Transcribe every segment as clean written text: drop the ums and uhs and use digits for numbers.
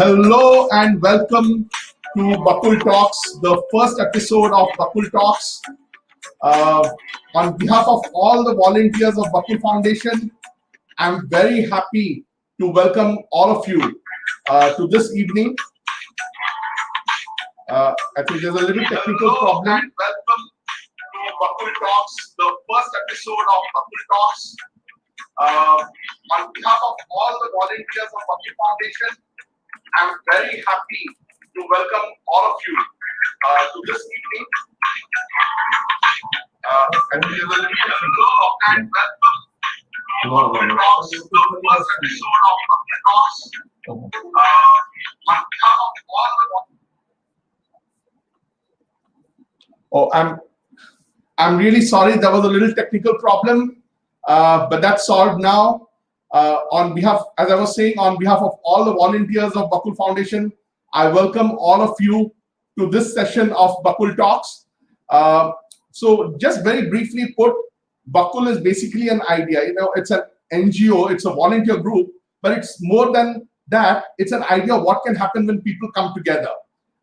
Hello and welcome to Bakul Talks, the first episode of Bakul Talks. On behalf of all the volunteers of Bakul Foundation, I'm very happy to welcome all of you to this evening. I think there's a little technical problem. Welcome to Bakul Talks, the first episode of Bakul Talks. On behalf of all the volunteers of Bakul Foundation, I'm very happy to welcome all of you to this evening. And there's a little technical problem. Welcome to Bakul Talks, the first episode of Bakul Talks. On behalf of all the I'm really sorry. There was a little technical problem, but that's solved now. On behalf, as I was saying, on behalf of all the volunteers of Bakul Foundation, I welcome all of you to this session of Bakul Talks. So just very briefly put, Bakul is basically an idea. It's an NGO, it's a volunteer group, but it's more than that. It's an idea of what can happen when people come together.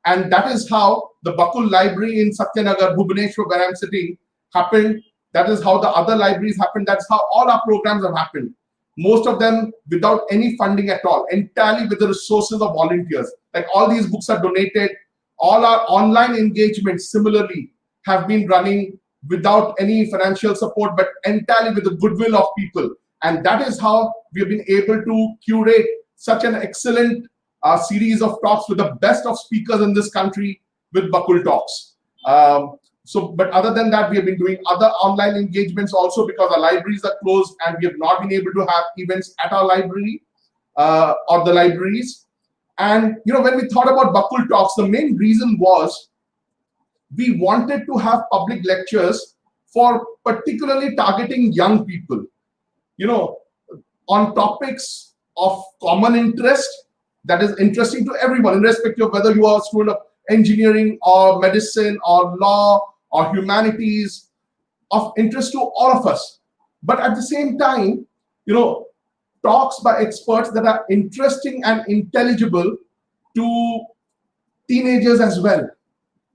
And that is how the Bakul Library in Satyanagar, Bhubaneswar, where I'm sitting, happened. That is how the other libraries happened. That's how all our programs have happened. Most of them without any funding at all, entirely with the resources of volunteers. Like all these books are donated. All our online engagements similarly have been running without any financial support, but entirely with the goodwill of people. And that is how we've been able to curate such an excellent series of talks with the best of speakers in this country with Bakul Talks. But other than that, we have been doing other online engagements also because our libraries are closed and we have not been able to have events at our library or the libraries. And when we thought about Bakul Talks, the main reason was we wanted to have public lectures for particularly targeting young people, on topics of common interest that is interesting to everyone, irrespective of whether you are a student of engineering or medicine or law or humanities, of interest to all of us. But at the same time, talks by experts that are interesting and intelligible to teenagers as well.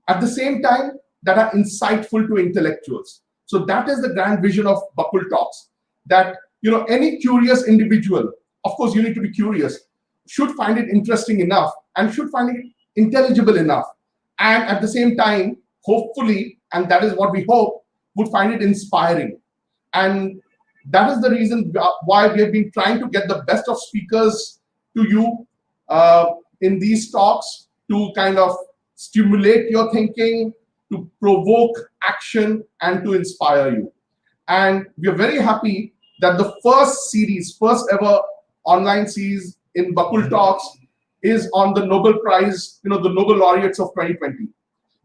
At the same time, that are insightful to intellectuals. So that is the grand vision of Bakul Talks, that any curious individual, of course you need to be curious, should find it interesting enough and should find it intelligible enough. And at the same time, hopefully, and that is what we hope, would find it inspiring. And that is the reason why we have been trying to get the best of speakers to you in these talks to kind of stimulate your thinking, to provoke action, and to inspire you. And we are very happy that the first ever online series in Bakul Talks is on the Nobel Prize, the Nobel Laureates of 2020.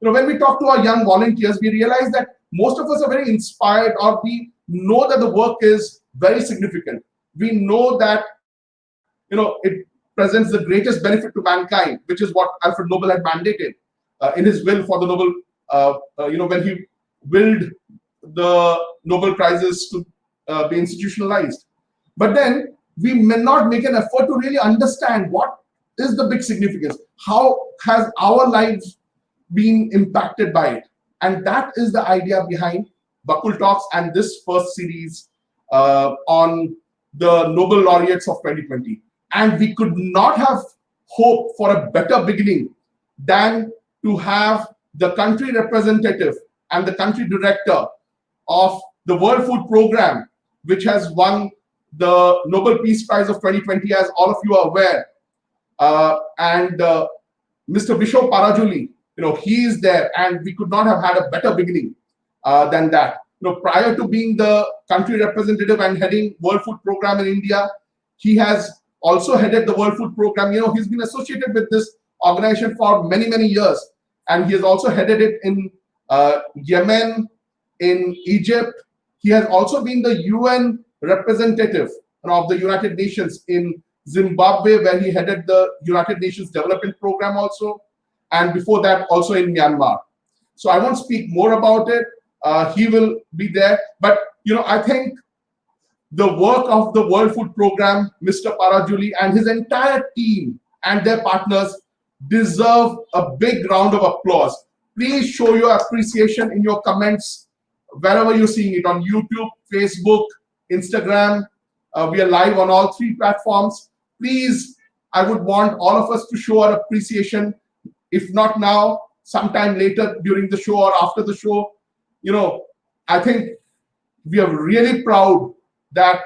When we talk to our young volunteers, we realize that most of us are very inspired, or we know that the work is very significant. We know that, it presents the greatest benefit to mankind, which is what Alfred Nobel had mandated in his will for the Nobel, when he willed the Nobel Prizes to be institutionalized. But then we may not make an effort to really understand what is the big significance. How has our lives been impacted by it? And that is the idea behind Bakul Talks and this first series on the Nobel Laureates of 2020. And we could not have hoped for a better beginning than to have the country representative and the country director of the World Food Program, which has won the Nobel Peace Prize of 2020, as all of you are aware. And Mr. Bishow Parajuli, he is there, and we could not have had a better beginning than that. Prior to being the country representative and heading World Food Program in India, he has also headed the World Food Program. He's been associated with this organization for many, many years, and he has also headed it in Yemen, in Egypt. He has also been the UN representative of the United Nations in Zimbabwe, where he headed the United Nations Development Program also, and before that also in Myanmar. So I won't speak more about it. He will be there. But I think the work of the World Food Program, Mr. Parajuli and his entire team and their partners deserve a big round of applause. Please show your appreciation in your comments wherever you're seeing it, on YouTube, Facebook, Instagram. We are live on all 3 platforms. Please, I would want all of us to show our appreciation, if not now, sometime later during the show or after the show. I think we are really proud that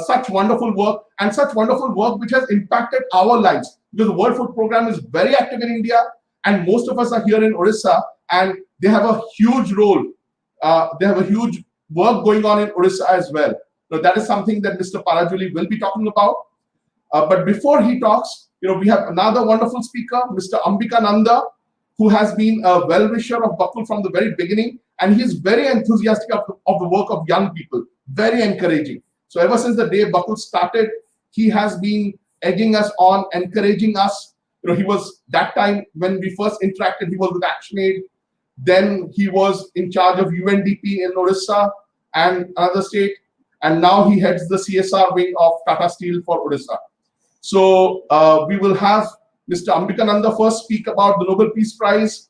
such wonderful work which has impacted our lives, because the World Food Program is very active in India and most of us are here in Odisha, and they have a huge role. They have a huge work going on in Odisha as well. So that is something that Mr. Parajuli will be talking about. But before he talks, we have another wonderful speaker, Mr. Ambika Nanda, who has been a well-wisher of Bakul from the very beginning, and he's very enthusiastic of the work of young people, very encouraging. So ever since the day Bakul started, he has been egging us on, encouraging us. He was, that time when we first interacted, he was with ActionAid. Then he was in charge of UNDP in Odisha and another state. And now he heads the CSR wing of Tata Steel for Odisha. So we will have Mr. Ambika Nanda first speak about the Nobel Peace Prize,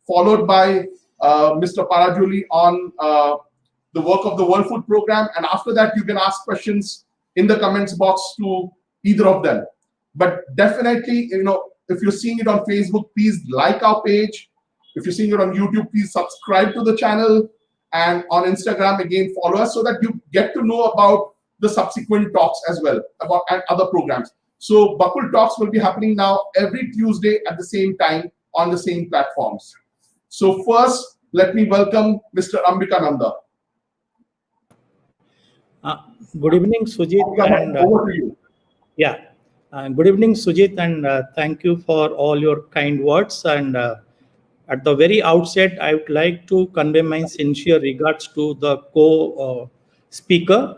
followed by Mr. Parajuli on the work of the World Food Program. And after that, you can ask questions in the comments box to either of them. But definitely, if you're seeing it on Facebook, please like our page. If you're seeing it on YouTube, please subscribe to the channel. And on Instagram, again, follow us so that you get to know about the subsequent talks as well, and other programs. So Bakul Talks will be happening now every Tuesday at the same time on the same platforms. So first, let me welcome Mr. Ambika Nanda. Good evening, Sujit. And over to you. Yeah, good evening, Sujit, and thank you for all your kind words. And at the very outset, I would like to convey my sincere regards to the co-speaker,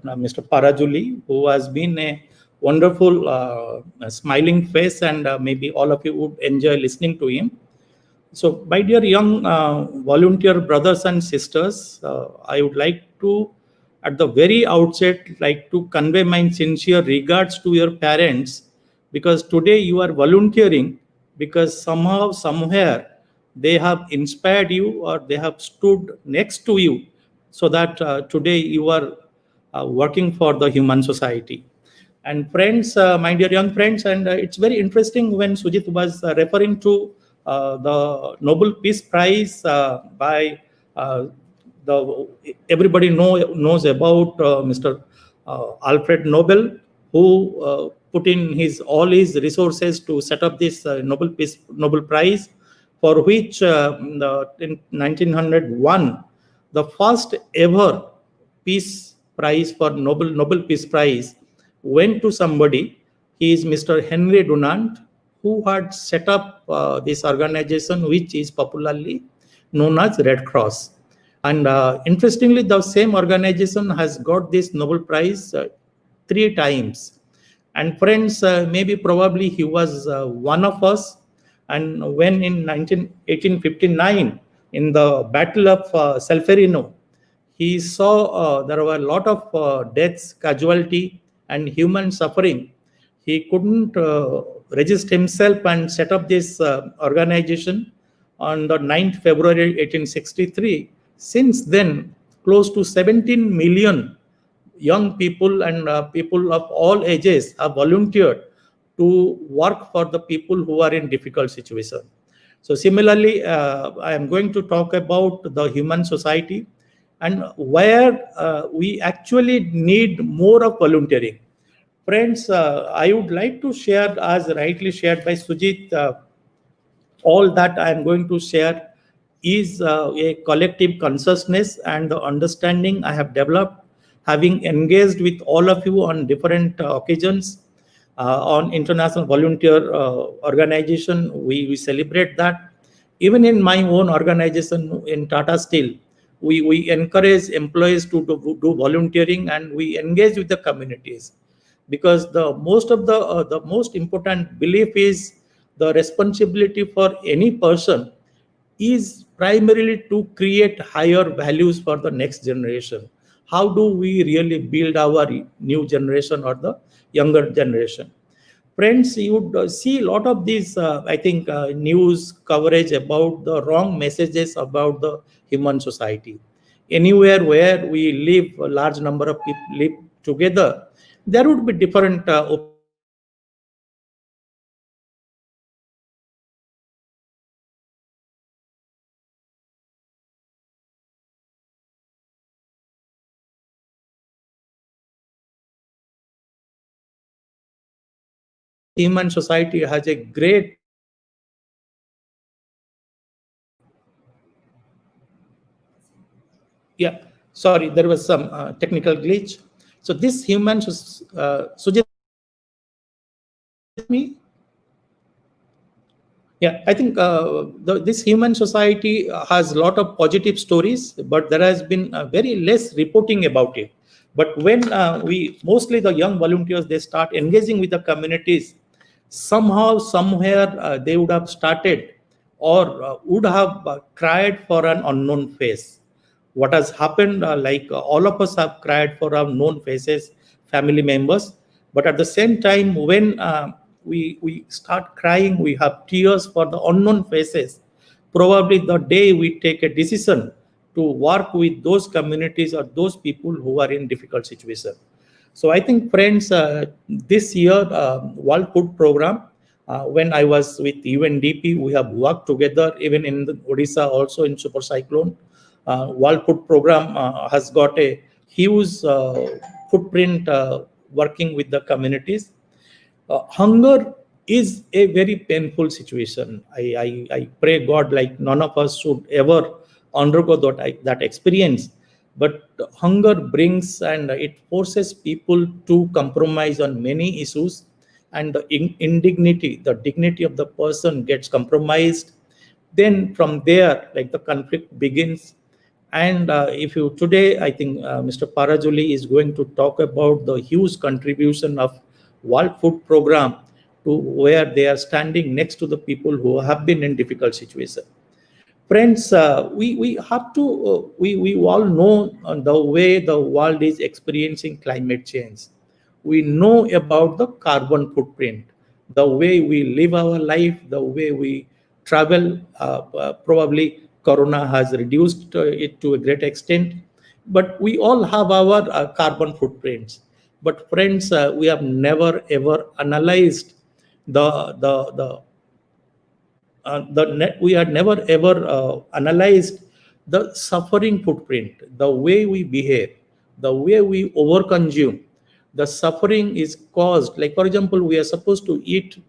Mr. Parajuli, who has been a wonderful smiling face, and maybe all of you would enjoy listening to him. So, my dear young volunteer brothers and sisters, I would like to, at the very outset, like to convey my sincere regards to your parents, because today you are volunteering because somehow, somewhere, they have inspired you or they have stood next to you so that today you are working for the human society. And friends, my dear young friends, and it's very interesting when Sujit was referring to the Nobel Peace Prize by everybody knows about Mr. Alfred Nobel, who put in all his resources to set up this Nobel Prize, for which in 1901 the first ever peace prize for Nobel Peace Prize went to somebody. He is Mr. Henry Dunant, who had set up this organization, which is popularly known as Red Cross. And interestingly, the same organization has got this Nobel Prize 3 times. And friends, probably he was one of us. And when in 1859, in the Battle of Solferino, he saw there were a lot of deaths, casualty, and human suffering. He couldn't resist himself and set up this organization on the 9th February 1863. Since then, close to 17 million young people and people of all ages have volunteered to work for the people who are in difficult situations. So similarly, I am going to talk about the human society and where we actually need more of volunteering. Friends, I would like to share, as rightly shared by Sujit, all that I am going to share is a collective consciousness and the understanding I have developed, having engaged with all of you on different occasions. On International Volunteer Organization, we celebrate that. Even in my own organization in Tata Steel, we encourage employees to do volunteering, and we engage with the communities, because the most important belief is the responsibility for any person is primarily to create higher values for the next generation. How do we really build our new generation or the younger generation? friends, you would see a lot of these, I think, news coverage about the wrong messages about the human society. Anywhere where we live, a large number of people live together, there would be different opinions about human society has a great yeah, sorry, there was some technical glitch. So this human Sujit, me. Yeah, I think this human society has a lot of positive stories, but there has been very less reporting about it. But when we, mostly the young volunteers, they start engaging with the communities, somehow, somewhere, they would have started or would have cried for an unknown face. What has happened, all of us have cried for our known faces, family members, but at the same time, when we start crying, we have tears for the unknown faces. Probably the day we take a decision to work with those communities or those people who are in difficult situation. So I think, friends, this year, World Food Program, when I was with UNDP, we have worked together, even in the Odisha, also in super cyclone. World Food Program has got a huge footprint working with the communities. Hunger is a very painful situation. I pray God, like none of us should ever undergo that experience. But hunger brings and it forces people to compromise on many issues, and the indignity, the dignity of the person gets compromised. Then from there, like the conflict begins. And if you today, I think Mr. Parajuli is going to talk about the huge contribution of World Food Program to where they are standing next to the people who have been in difficult situation. Friends, we have to, we all know the way the world is experiencing climate change. We know about the carbon footprint, the way we live our life, the way we travel. Probably Corona has reduced it to a great extent, but we all have our carbon footprints. But friends, we have never ever analyzed the we had never ever analyzed the suffering footprint, the way we behave, the way we overconsume. The suffering is caused, like for example, we are supposed to eat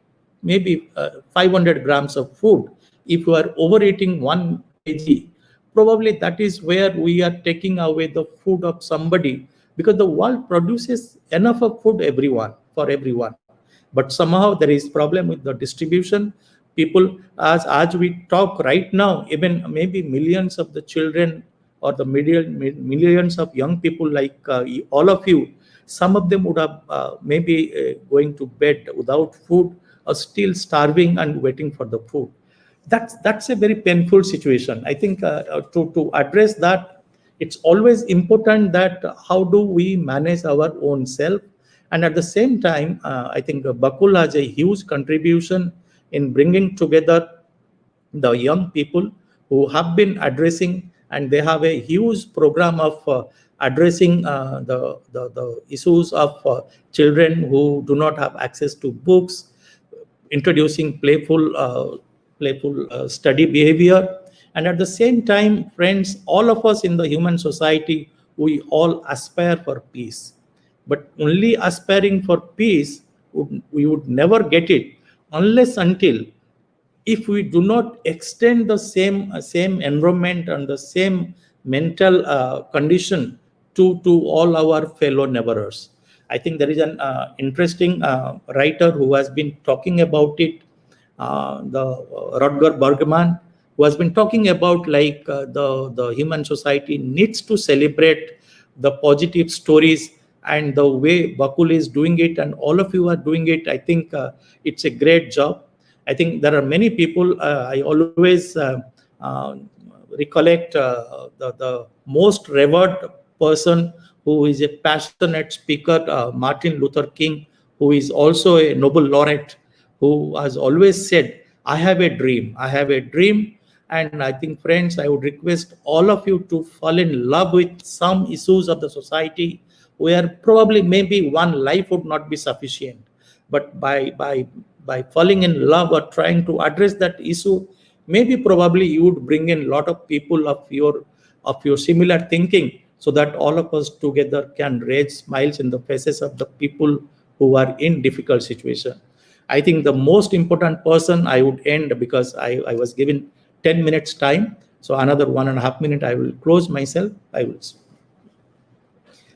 maybe 500 grams of food. If you are overeating 1 kg, probably that is where we are taking away the food of somebody, because the world produces enough of food everyone for everyone, but somehow there is problem with the distribution. People, as we talk right now, even maybe millions of the children or the millions of young people like all of you, some of them would have maybe going to bed without food or still starving and waiting for the food. That's a very painful situation. I think to address that, it's always important that how do we manage our own self. And at the same time, I think Bakul has a huge contribution in bringing together the young people who have been addressing, and they have a huge program of addressing the issues of children who do not have access to books, introducing playful study behavior. And at the same time, friends, all of us in the human society, we all aspire for peace, but only aspiring for peace, we would never get it unless until if we do not extend the same environment and the same mental condition to all our fellow neighbors. I think there is an interesting writer who has been talking about it, the Rutger Bergman, who has been talking about like the human society needs to celebrate the positive stories, and the way Bakul is doing it and all of you are doing it. I think it's a great job. I think there are many people. I always uh, recollect the most revered person who is a passionate speaker, Martin Luther King, who is also a Nobel laureate, who has always said, I have a dream, I have a dream. And I think, friends, I would request all of you to fall in love with some issues of the society where probably maybe one life would not be sufficient. But by falling in love or trying to address that issue, maybe probably you would bring in a lot of people of your similar thinking, so that all of us together can raise smiles in the faces of the people who are in difficult situation. I think the most important person, I would end, because I was given 10 minutes time. So another 1.5 minutes, I will close myself. I will.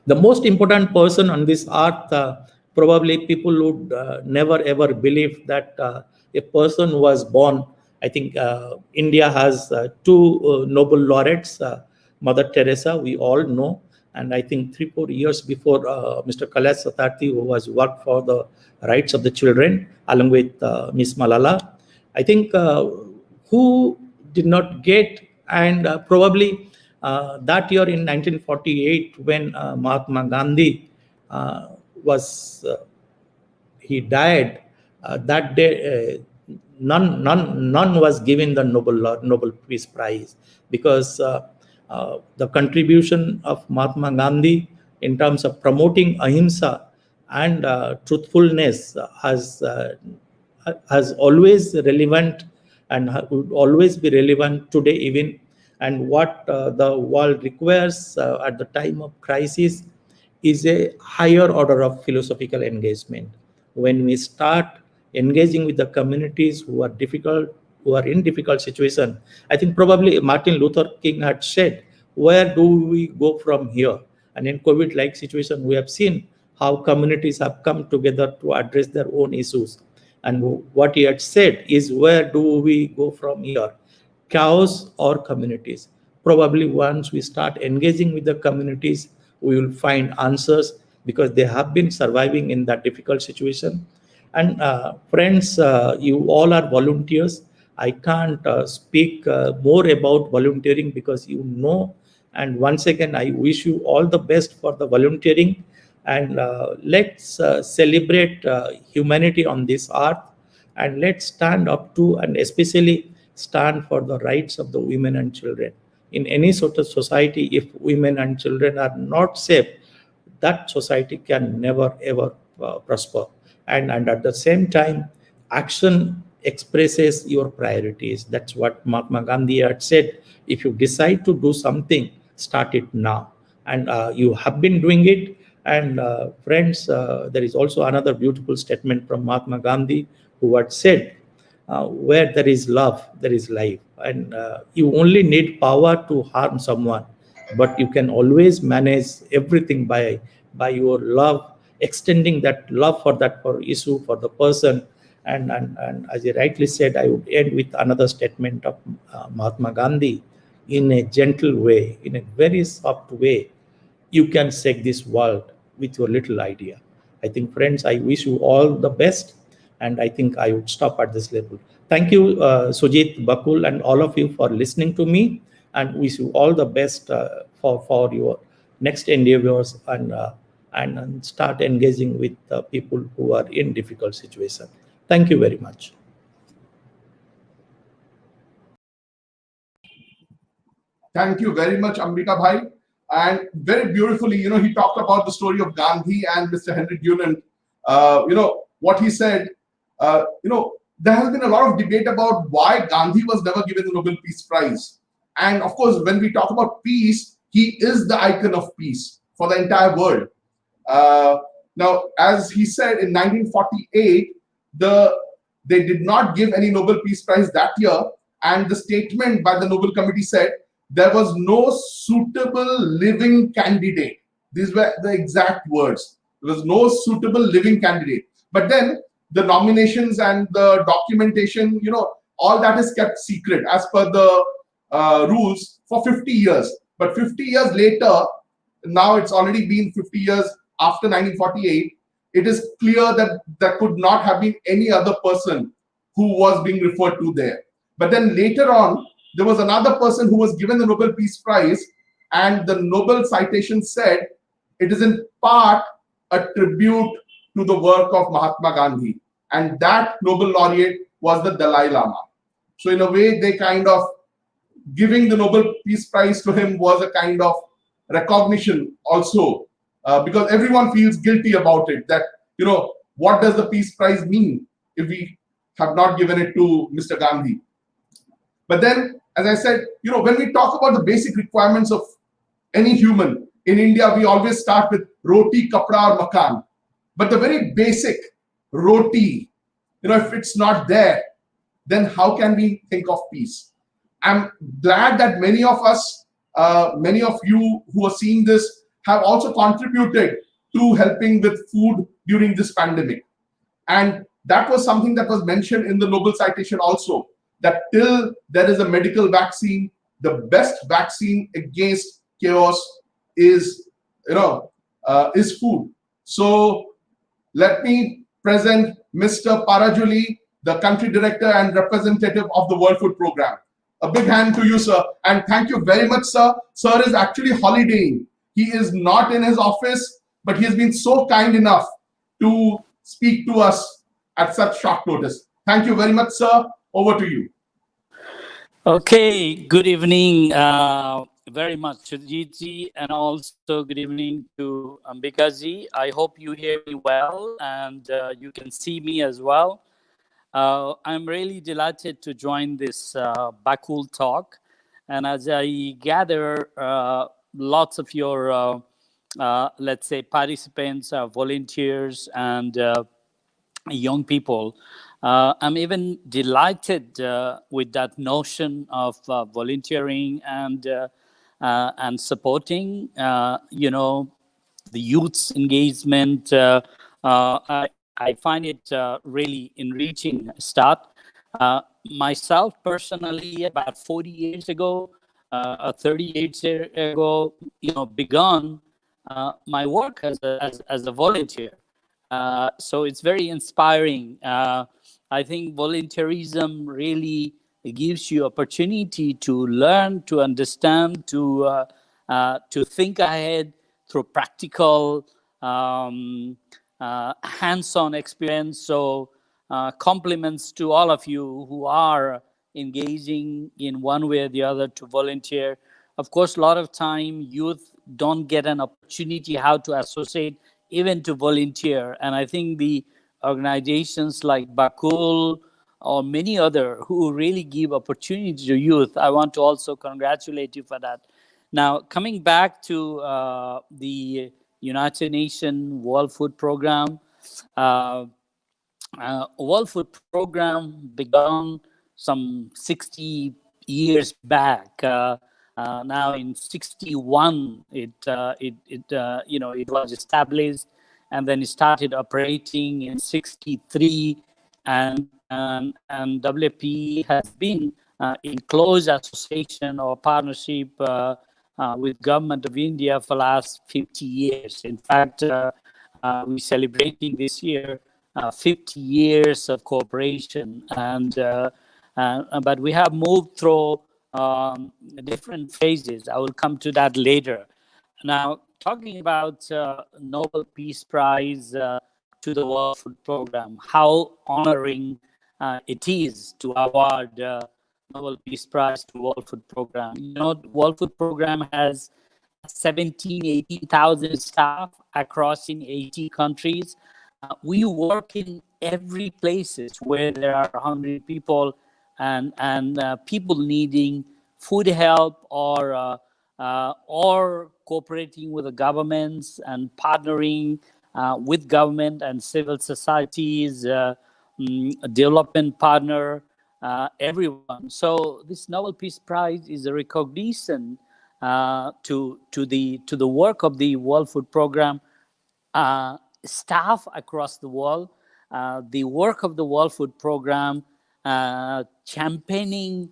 The most important person on this earth, probably people would never ever believe that a person was born. I think India has two Nobel laureates, Mother Teresa, we all know, and I think 3-4 years before, Mr. Kailash Satyarthi, who was worked for the rights of the children, along with Miss Malala. I think who did not get, and probably that year in 1948, when Mahatma Gandhi was he died, that day, none was given the Nobel Peace Prize, because the contribution of Mahatma Gandhi in terms of promoting ahimsa and truthfulness has always relevant, and would always be relevant today even. And what the world requires at the time of crisis is a higher order of philosophical engagement. When we start engaging with the communities who are in difficult situation, I think probably Martin Luther King had said, where do we go from here? And in COVID like situation, we have seen how communities have come together to address their own issues. And what he had said is, where do we go from here? Chaos or communities? Probably once we start engaging with the communities, we will find answers, because they have been surviving in that difficult situation. And friends, you all are volunteers. I can't speak more about volunteering, because you know. And once again, I wish you all the best for the volunteering. And let's celebrate humanity on this earth, and let's stand up to, and especially stand for the rights of the women and children. In any sort of society, if women and children are not safe, that society can never ever prosper. And at the same time, action expresses your priorities. That's what Mahatma Gandhi had said. If you decide to do something, start it now. And you have been doing it. And friends, there is also another beautiful statement from Mahatma Gandhi, who had said, where there is love, there is life. And you only need power to harm someone, but you can always manage everything by your love, extending that love for that for issue, for the person. And as you rightly said, I would end with another statement of Mahatma Gandhi. In a gentle way, in a very soft way, you can shake this world with your little idea. I think, friends, I wish you all the best, and I think I would stop at this level. Thank you, Sujit, Bakul, and all of you for listening to me, and wish you all the best for your next endeavors, and start engaging with people who are in difficult situation. Thank you very much. Thank you very much, Ambika Bhai. And very beautifully, he talked about the story of Gandhi and Mr. Henry Dunant. What he said, there has been a lot of debate about why Gandhi was never given the Nobel Peace Prize. And of course, when we talk about peace, he is the icon of peace for the entire world. Now, as he said, in 1948, they did not give any Nobel Peace Prize that year. And the statement by the Nobel Committee said, there was no suitable living candidate. These were the exact words. There was no suitable living candidate. But then the nominations and the documentation, all that is kept secret as per the rules for 50 years. But 50 years later, now it's already been 50 years after 1948, it is clear that there could not have been any other person who was being referred to there. But then later on, there was another person who was given the Nobel Peace Prize, and the Nobel citation said it is in part a tribute to the work of Mahatma Gandhi. And that Nobel laureate was the Dalai Lama. So in a way, they kind of giving the Nobel Peace Prize to him was a kind of recognition also, because everyone feels guilty about it. That, what does the Peace Prize mean if we have not given it to Mr. Gandhi? But then, as I said, when we talk about the basic requirements of any human in India, we always start with roti, kapra, or makan. But the very basic roti, if it's not there, then how can we think of peace? I'm glad that many of us, many of you who are seeing this, have also contributed to helping with food during this pandemic. And that was something that was mentioned in the Nobel citation also, that till there is a medical vaccine, the best vaccine against chaos is, is food. So let me present Mr. Parajuli, the country director and representative of the World Food Program. A big hand to you, sir. And thank you very much, sir. Sir is actually holidaying. He is not in his office, but he has been so kind enough to speak to us at such short notice. Thank you very much, sir. Over to you. Okay, good evening very much, Sujit ji, and also good evening to Ambika ji. I hope you hear me well and you can see me as well. I'm really delighted to join this Bakul talk. And as I gather lots of your, let's say, participants, volunteers, and young people, I'm even delighted with that notion of volunteering and supporting, the youth's engagement. I find it really enriching start. Myself personally, about 40 years ago, 30 years ago, begun my work as a volunteer. So it's very inspiring. I think volunteerism really gives you opportunity to learn, to understand, to think ahead through practical, hands-on experience. So compliments to all of you who are engaging in one way or the other to volunteer. Of course, a lot of time youth don't get an opportunity how to associate, even to volunteer. And I think the organizations like Bakul or many other who really give opportunity to youth, I want to also congratulate you for that. Now, coming back to the United Nations World Food Program, World Food Program began some 60 years back. Now in 61, it was established, and then it started operating in 63, and WFP has been in close association or partnership with government of India for last 50 years. In fact, we're celebrating this year 50 years of cooperation, but we have moved through different phases. I will come to that later. Now, talking about Nobel Peace Prize to the World Food Program, how honoring it is to award Nobel Peace Prize to World Food Program. The World Food Program has 18,000 staff across in 80 countries. We work in every places where there are hungry people and people needing food help or cooperating with the governments and partnering with government and civil societies, development partner, everyone. So this Nobel Peace Prize is a recognition to the work of the World Food Program staff across the world, the work of the World Food Program, championing,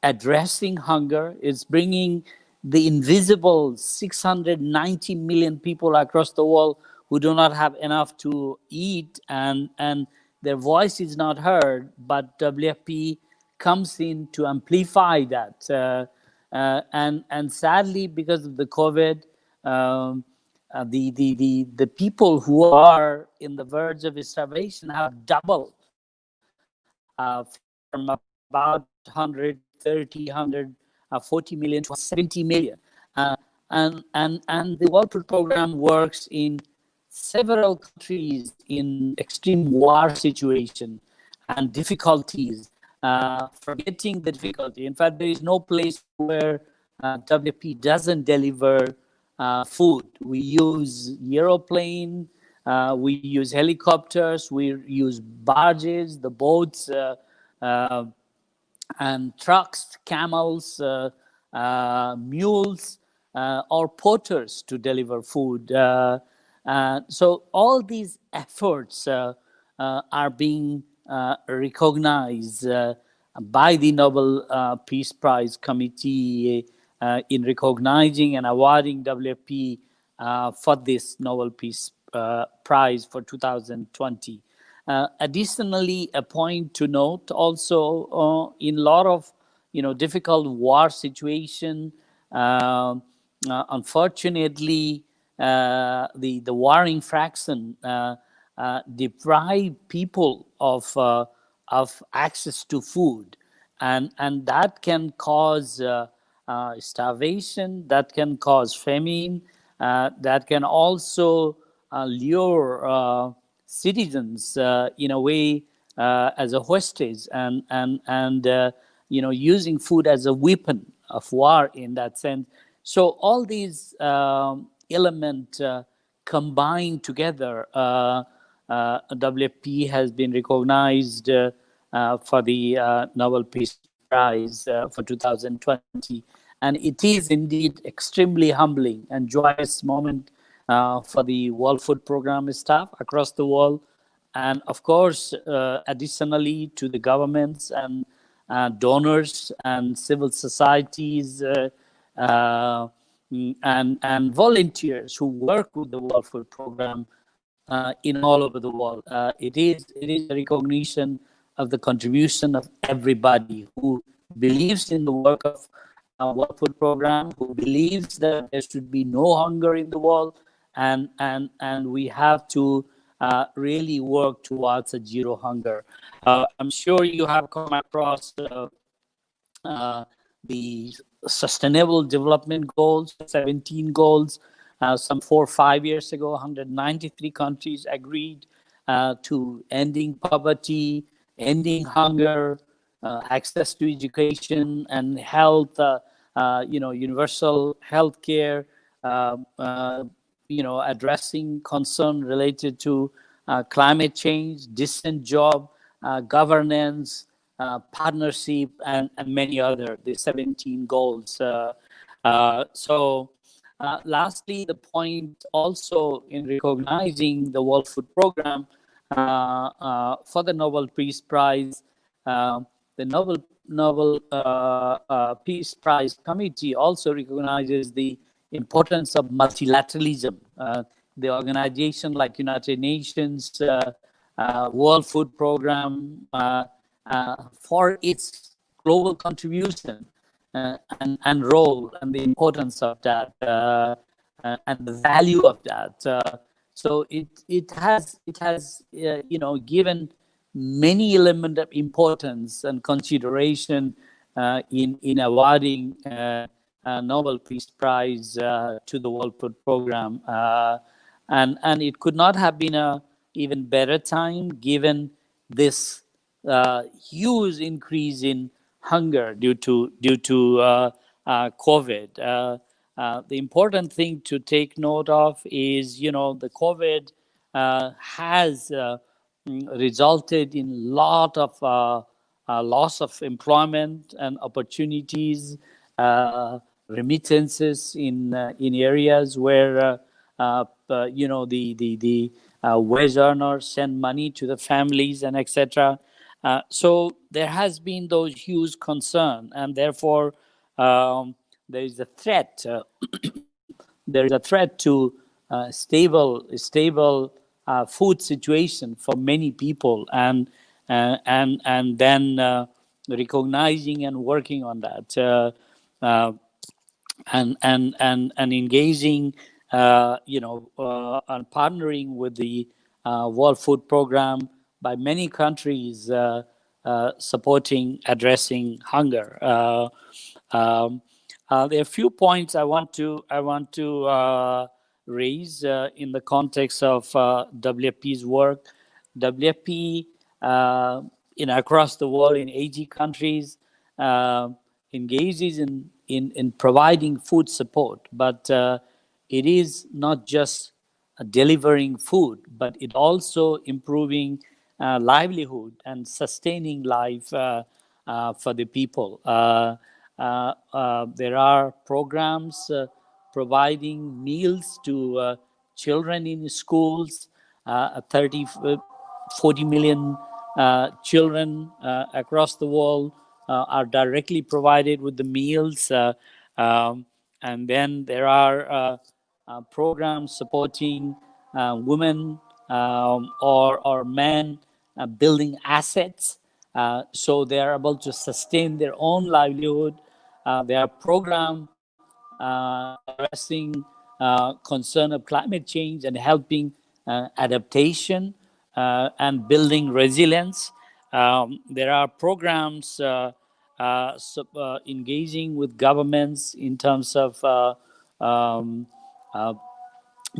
addressing hunger, is bringing the invisible 690 million people across the world who do not have enough to eat, and their voice is not heard, but WFP comes in to amplify that. And sadly, because of the COVID, the people who are in the verge of starvation have doubled from about 130, 140 million to 70 million. And the World Food Program works in several countries in extreme war situation and difficulties, forgetting the difficulty. In fact, there is no place where WFP doesn't deliver food. We use aeroplane, we use helicopters, we use barges, the boats, and trucks, camels, mules, or porters to deliver food. So all these efforts are being recognized by the Nobel Peace Prize Committee in recognizing and awarding WFP for this Nobel Peace Prize for 2020. Additionally, a point to note also in a lot of difficult war situation, unfortunately, the warring faction deprive people of access to food, and that can cause starvation, that can cause famine, that can also lure citizens in a way as a hostage, and using food as a weapon of war in that sense. So all these elements combined together, WFP has been recognized for the Nobel Peace Prize for 2020. And it is indeed extremely humbling and joyous moment for the World Food Program staff across the world. And of course, additionally to the governments and donors and civil societies and volunteers who work with the World Food Program in all over the world. It is a recognition of the contribution of everybody who believes in the work of World Food Program, who believes that there should be no hunger in the world, and we have to really work towards a zero hunger. I'm sure you have come across the Sustainable Development Goals, 17 goals. Some 4 or 5 years ago, 193 countries agreed to ending poverty, ending hunger, access to education and health, universal health care, addressing concern related to climate change, decent job, governance, partnership, and many other, the 17 goals. Lastly, the point also in recognizing the World Food Program for the Nobel Peace Prize, the Nobel Peace Prize Committee also recognizes the importance of multilateralism. The organization like United Nations, World Food Program, for its global contribution and role and the importance of that and the value of that. So it has given many elements of importance and consideration in awarding a Nobel Peace Prize to the World Food Program, and it could not have been a even better time given this huge increase in hunger due to COVID. The important thing to take note of is, the COVID has resulted in a lot of loss of employment and opportunities, remittances in areas where the wage earners send money to the families and etc. So there has been those huge concern, and therefore there is a threat. There is a threat to stable food situation for many people, and then recognizing and working on that, and engaging and partnering with the World Food Program by many countries supporting addressing hunger. There are a few points I want to raise in the context of WFP's work. WFP, across the world in 80 countries, engages in providing food support, but it is not just delivering food, but it also improving livelihood and sustaining life for the people. There are programs providing meals to children in schools. 40 million children across the world are directly provided with the meals. And then there are programs supporting women or men building assets, so they are able to sustain their own livelihood. There are programs addressing concern of climate change and helping adaptation and building resilience. There are programs engaging with governments in terms of um, uh,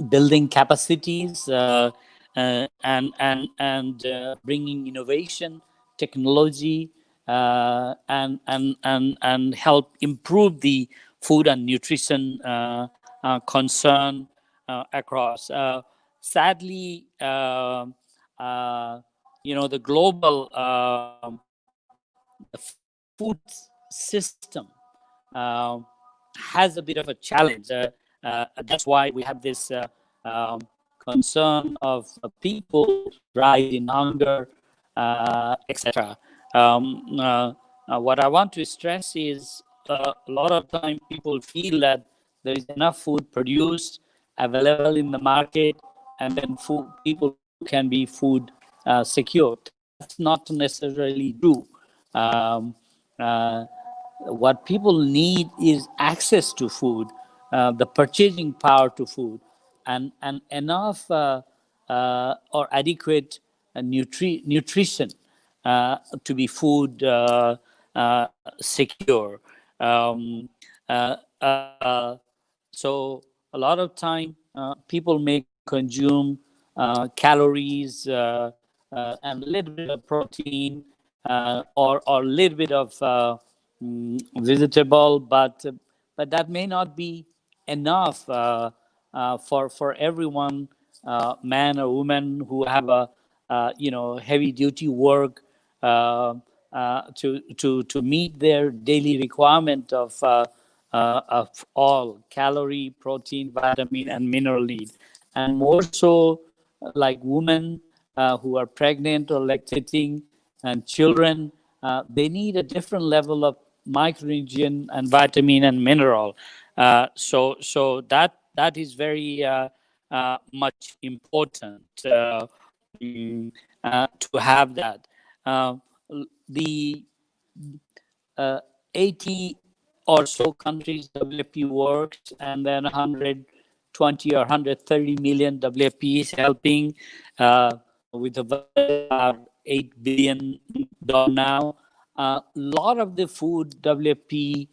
building capacities and bringing innovation, technology, and help improve the food and nutrition concern across. Sadly, the global the food system uh, has a bit of a challenge. That's why we have this concern of people rise in hunger, etc. What I want to stress is a lot of time people feel that there is enough food produced available in the market, and then people can be food secure. That's not necessarily true. Um, uh, what people need is access to food, the purchasing power to food, and enough or adequate nutrition to be food secure. Um, uh, uh, so a lot of time people may consume calories and a little bit of protein or a little bit of vegetable, but that may not be enough for everyone, man or woman who have a heavy duty work to meet their daily requirement of all calorie, protein, vitamin, and mineral need, and more so like women who are pregnant or lactating and children, they need a different level of micronutrient and vitamin and mineral. So that is very much important to have that. The 80 or so countries WFP works, and then 120 or 130 million WFP is helping with a budget of $8 billion now. A lot of the food WFP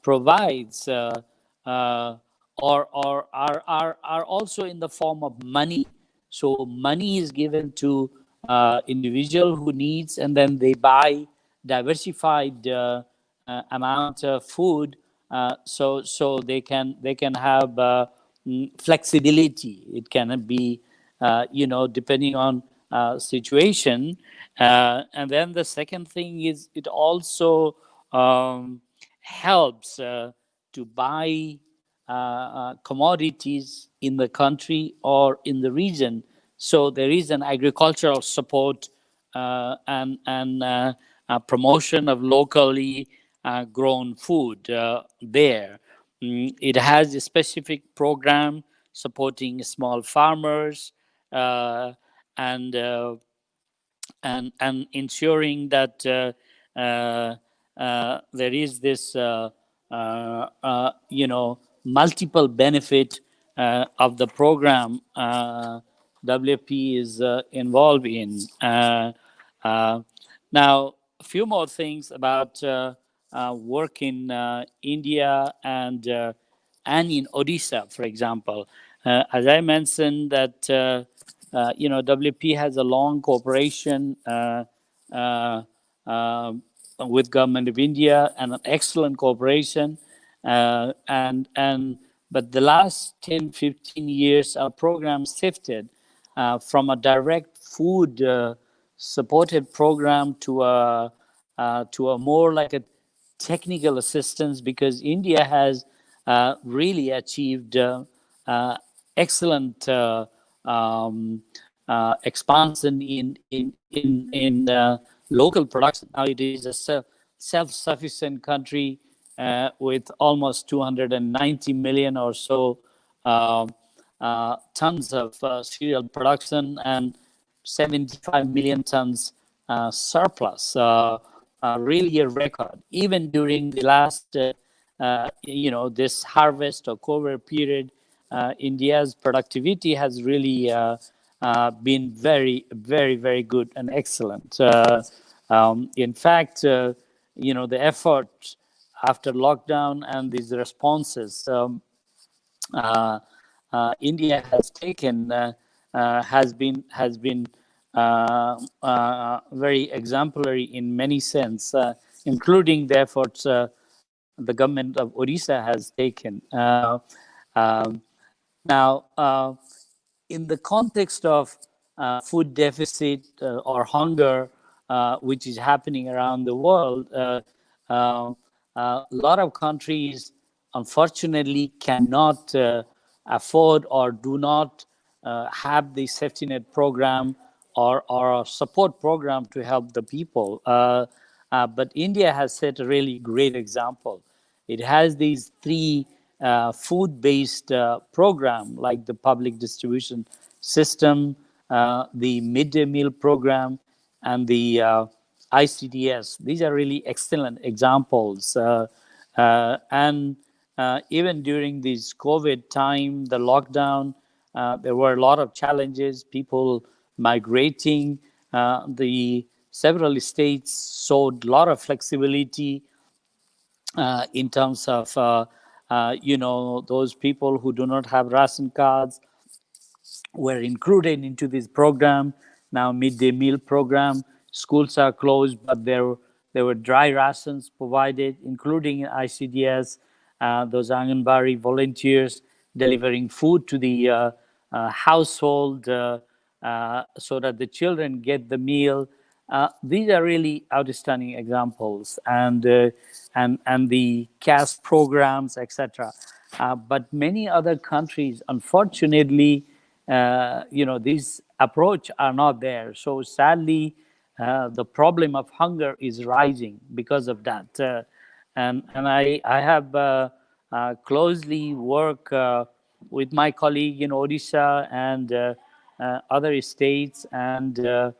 provides or are also in the form of money. So money is given to individual who needs, and then they buy diversified amount of food, so they can have flexibility. It can be depending on situation. And then the second thing is it also helps to buy commodities in the country or in the region. So there is an agricultural support and promotion of locally grown food there. It has a specific program supporting small farmers and ensuring that there is this multiple benefit of the program WFP is involved in. Now, a few more things about work in India and in Odisha, for example. As I mentioned, that WFP has a long cooperation uh, uh, with government of India and an excellent cooperation. And but the last 10, 15 years, our program shifted from a direct food supported program to a more like a technical assistance, because India has really achieved excellent expansion in local production. Now it is a self-sufficient country with almost 290 million or so tons of cereal production and 75 million tons surplus. Really a record. Even during the last, this harvest or COVID period, India's productivity has really been very, very, very good and excellent. In fact, the effort after lockdown and these responses India has taken has been very exemplary in many sense, including the efforts the government of Odisha has taken. Um, Now, in the context of food deficit or hunger, which is happening around the world, a lot of countries unfortunately cannot afford or do not have the safety net program or a support program to help the people. But India has set a really great example. It has these three food-based program, like the public distribution system, the midday meal program, and the ICDS. These are really excellent examples. And even during this COVID time, the lockdown, there were a lot of challenges, people migrating. The several states showed a lot of flexibility in terms of those people who do not have ration cards were included into this program. Now midday meal program, schools are closed, but there were dry rations provided, including ICDS, those Anganwadi volunteers delivering food to the household so that the children get the meal. These are really outstanding examples, and the caste programs, etc. But many other countries, unfortunately, these approach are not there. So sadly, the problem of hunger is rising because of that. And I have closely work with my colleague in Odisha and other states, and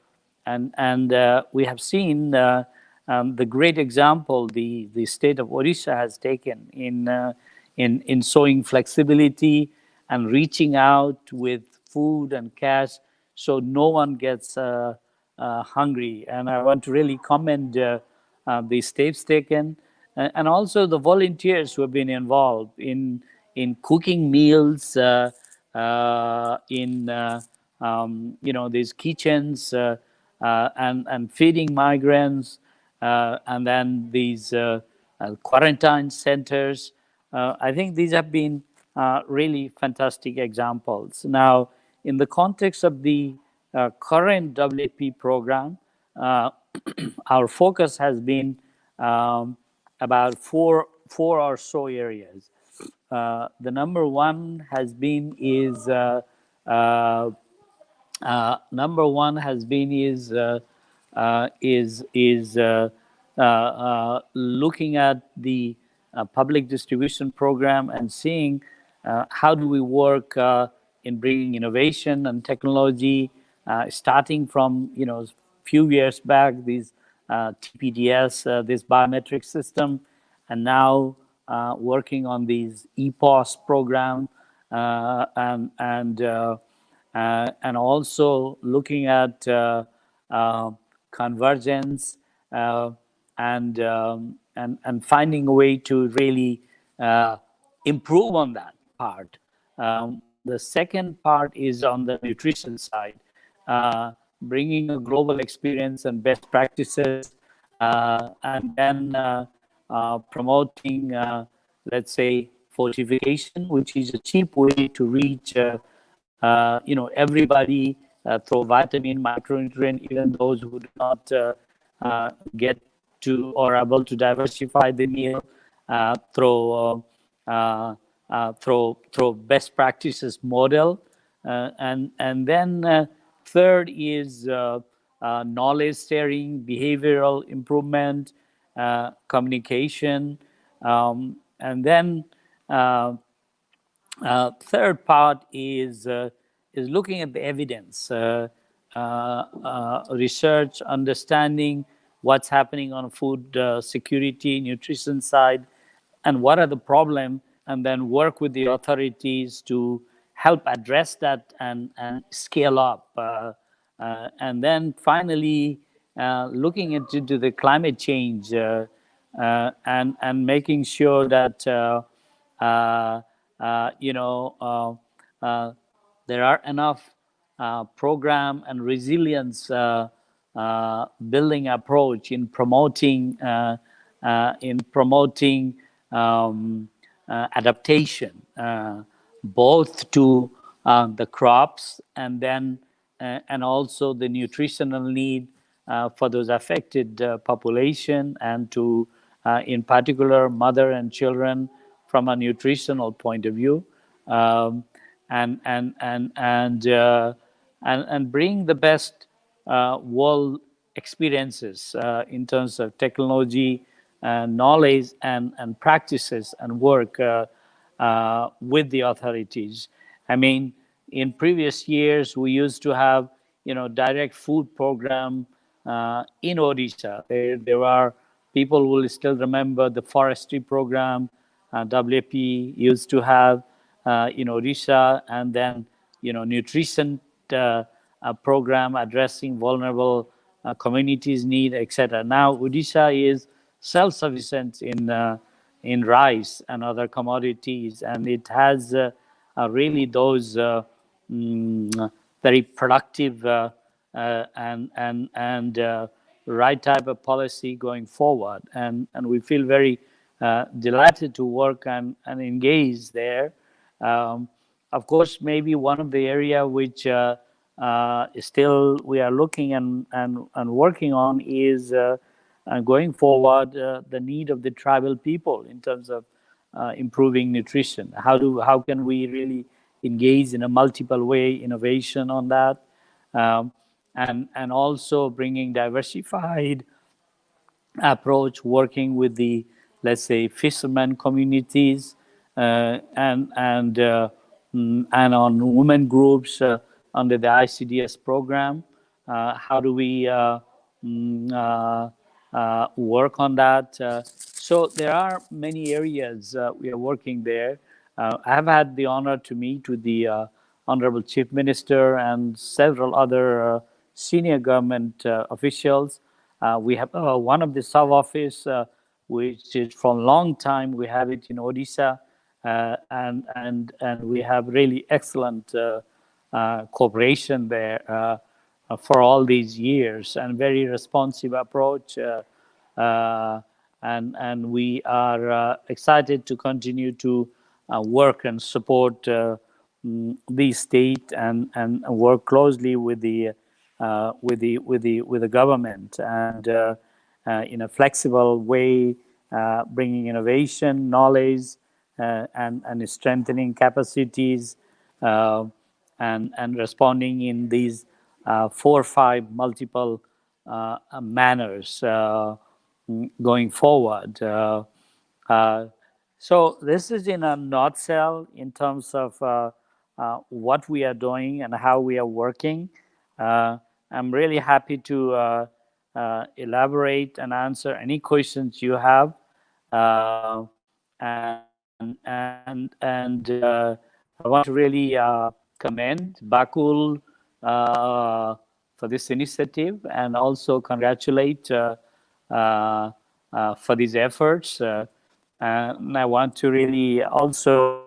we have seen the great example the state of Odisha has taken in showing flexibility and reaching out with food and cash, so no one gets hungry. And I want to really commend the steps taken, and also the volunteers who have been involved in cooking meals in these kitchens and feeding migrants, and then these quarantine centers. I think these have been really fantastic examples. Now, in the context of the current WFP program, our focus has been about four or so areas. The number one has been is number one has been is looking at the public distribution program and seeing how do we work in bringing innovation and technology, starting from few years back, these TPDS, this biometric system, and now working on these EPOS program, and also looking at convergence and finding a way to really improve on that part. The second part is on the nutrition side, bringing a global experience and best practices, and then promoting, let's say, fortification, which is a cheap way to reach, everybody through vitamin, micronutrient, even those who do not get to or able to diversify the meal through best practices model, and then third is knowledge sharing, behavioral improvement, communication, and then third part is looking at the evidence, research, understanding what's happening on food security, nutrition side, and what are the problem, and then work with the authorities to help address that and scale up. And then finally, looking into the climate change, and making sure that you know there are enough program and resilience building approach in promoting adaptation, both to the crops and then and also the nutritional need for those affected population, and to in particular mother and children from a nutritional point of view, and and and and uh, and bring the best world experiences in terms of technology, knowledge, and practices and work with the authorities. I mean, in previous years, we used to have, direct food program in Odisha. There are people who will still remember the forestry program WP used to have in Odisha, and then, nutrition program addressing vulnerable communities' need, etc. Now, Odisha is self-sufficient in rice and other commodities, and it has really those very productive and right type of policy going forward, and we feel very delighted to work and engage there. Um, of course, maybe one of the area which still we are looking and working on is going forward the need of the tribal people in terms of improving nutrition. How can we really engage in a multiple way innovation on that, um, and also bringing diversified approach, working with the, let's say, fishermen communities, and on women groups under the ICDS program. How do we work on that? So there are many areas we are working there. I have had the honor to meet with the Honorable Chief Minister and several other senior government officials. We have one of the sub-office, which is from a long time. We have it in Odisha, and we have really excellent cooperation there for all these years, and very responsive approach. And we are excited to continue to work and support the state, and work closely with the government, and in a flexible way, bringing innovation, knowledge, and strengthening capacities, uh, and responding in these 4 or 5 multiple manners going forward. So this is in a nutshell in terms of what we are doing and how we are working. I'm really happy to elaborate and answer any questions you have, and I want to really commend Bakul for this initiative, and also congratulate for these efforts. And I want to really also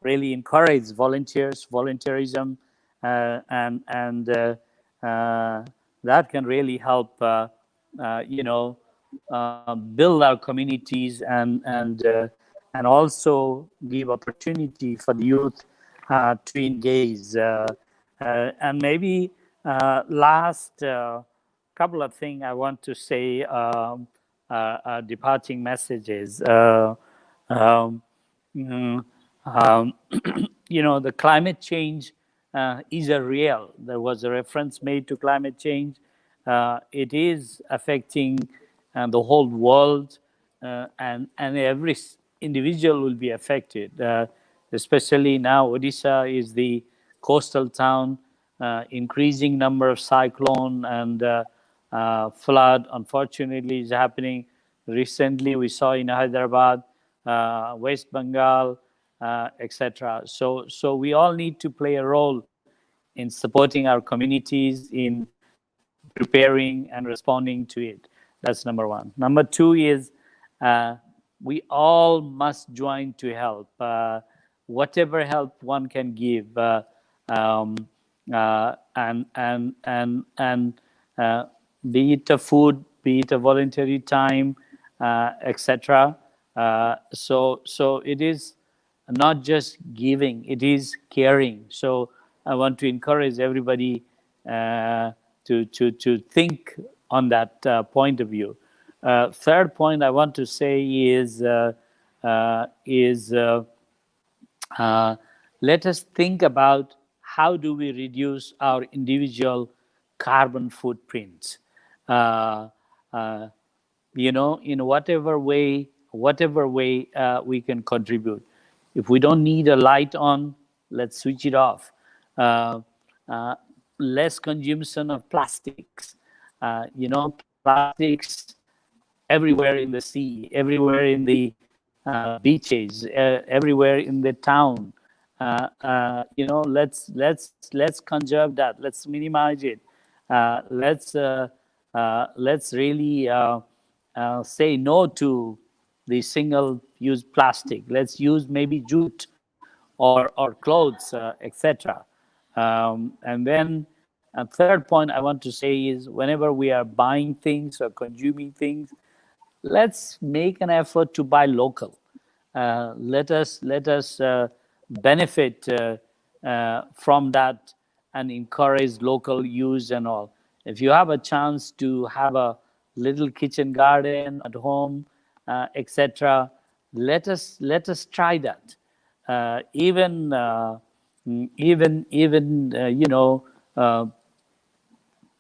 really encourage volunteerism, and that can really help, build our communities, and also give opportunity for the youth to engage. And maybe last couple of things I want to say, departing messages. Um, mm, um, the climate change is a real. There was a reference made to climate change. It is affecting the whole world, and every individual will be affected. Especially now, Odisha is the coastal town. Increasing number of cyclone and flood, unfortunately, is happening. Recently, we saw in Hyderabad, West Bengal, etc. So we all need to play a role in supporting our communities, in preparing and responding to it. That's number one. Number two is we all must join to help. Whatever help one can give, um, and be it a food, be it a voluntary time, etc. So it is not just giving; it is caring. So I want to encourage everybody to think on that point of view. Third point I want to say is let us think about how do we reduce our individual carbon footprints. Uh, uh, in whatever way we can contribute. If we don't need a light on, let's switch it off. Uh, uh, Less consumption of plastics. Plastics everywhere in the sea, everywhere in the beaches, everywhere in the town. Let's conserve that. Let's minimize it. Let's really say no to the single-use plastic. Let's use maybe jute or clothes, etc. And then a third point I want to say is whenever we are buying things or consuming things, let's make an effort to buy local. Let us benefit from that and encourage local use and all. If you have a chance to have a little kitchen garden at home, etc., let us try that. Even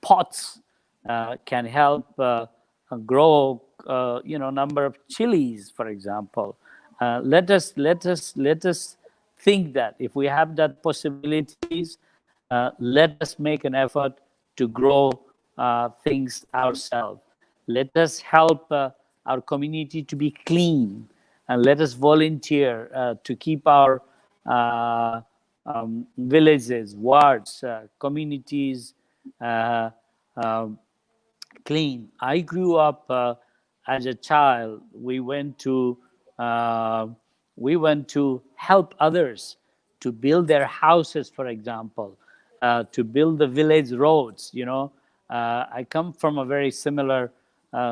pots can help grow number of chilies, for example. Let us think that if we have that possibilities, let us make an effort to grow things ourselves. Let us help our community to be clean, and let us volunteer to keep our villages, wards, communities uh, um, clean. I grew up as a child. Uh, we went to help others to build their houses, for example, to build the village roads. I come from a very similar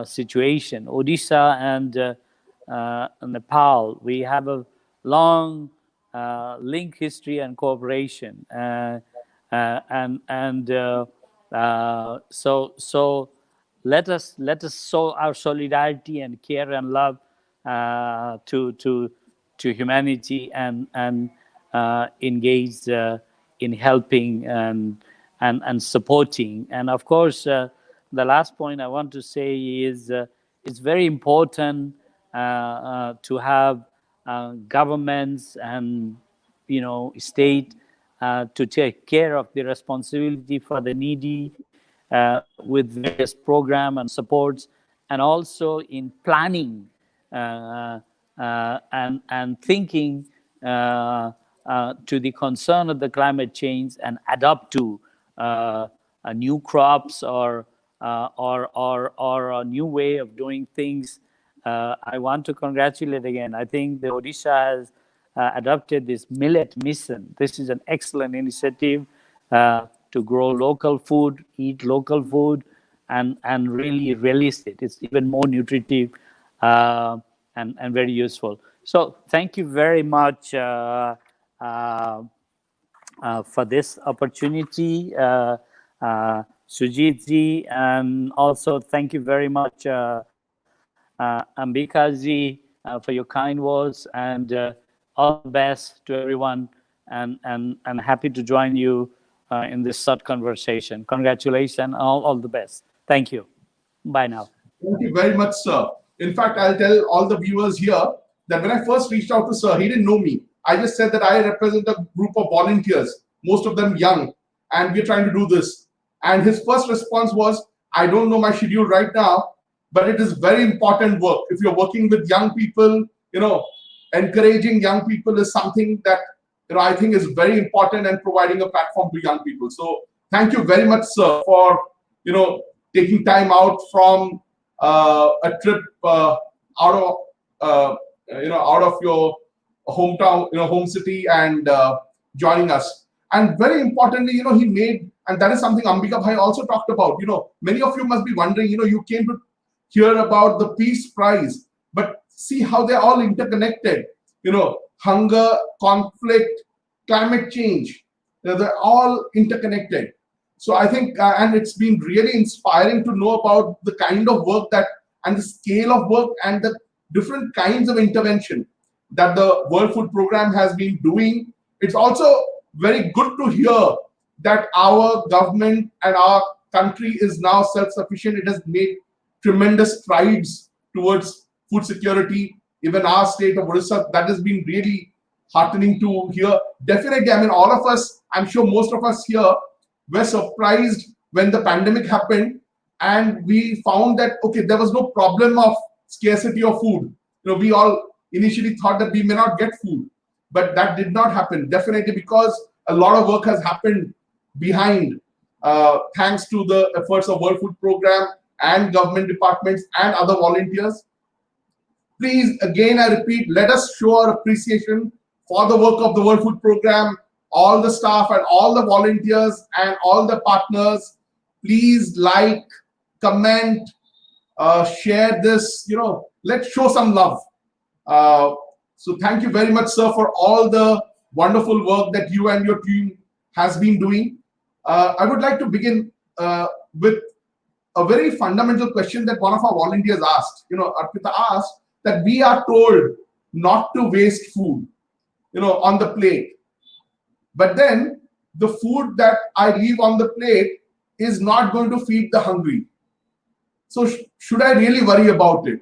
situation. Odisha and Nepal, we have a long link history and cooperation, so let us show our solidarity and care and love to humanity, and engage in helping and supporting. And of course, the last point I want to say is it's very important to have governments and state to take care of the responsibility for the needy with various program and supports, and also in planning and thinking to the concern of the climate change and adapt to new crops or a new way of doing things. I want to congratulate again. I think the Odisha has adopted this millet mission. This is an excellent initiative to grow local food, eat local food, and really release it. It's even more nutritive and very useful. So thank you very much for this opportunity, Sujit ji, and also thank you very much, Ambika ji, for your kind words, and all the best to everyone, and happy to join you in this short conversation. Congratulations, all the best. Thank you. Bye now. Thank you very much, sir. In fact, I'll tell all the viewers here that when I first reached out to sir, he didn't know me. I just said that I represent a group of volunteers, most of them young, and we're trying to do this. And his first response was, I don't know my schedule right now, but it is very important work. If you're working with young people, encouraging young people is something that I think is very important, and providing a platform to young people. So thank you very much, sir, for taking time out from a trip out of your hometown, home city, and joining us. And very importantly, he made, and that is something Ambika Bhai also talked about. Many of you must be wondering, you came to hear about the Peace Prize, but see how they're all interconnected. Hunger, conflict, climate change, they're all interconnected. So I think, and it's been really inspiring to know about the kind of work and the scale of work, and the different kinds of intervention that the World Food Program has been doing. It's also very good to hear that our government and our country is now self-sufficient. It has made tremendous strides towards food security. Even our state of Odisha, that has been really heartening to hear. Definitely, all of us, I'm sure most of us here were surprised when the pandemic happened, and we found that, okay, there was no problem of scarcity of food. We all initially thought that we may not get food, but that did not happen. Definitely, because a lot of work has happened behind, thanks to the efforts of World Food Program and government departments and other volunteers. Please, again, I repeat, let us show our appreciation for the work of the World Food Program, all the staff and all the volunteers and all the partners. Please like, comment, share this, let's show some love. So thank you very much, sir, for all the wonderful work that you and your team has been doing. I would like to begin with a very fundamental question that one of our volunteers asked. Arpita asked that we are told not to waste food, on the plate. But then the food that I leave on the plate is not going to feed the hungry. So should I really worry about it?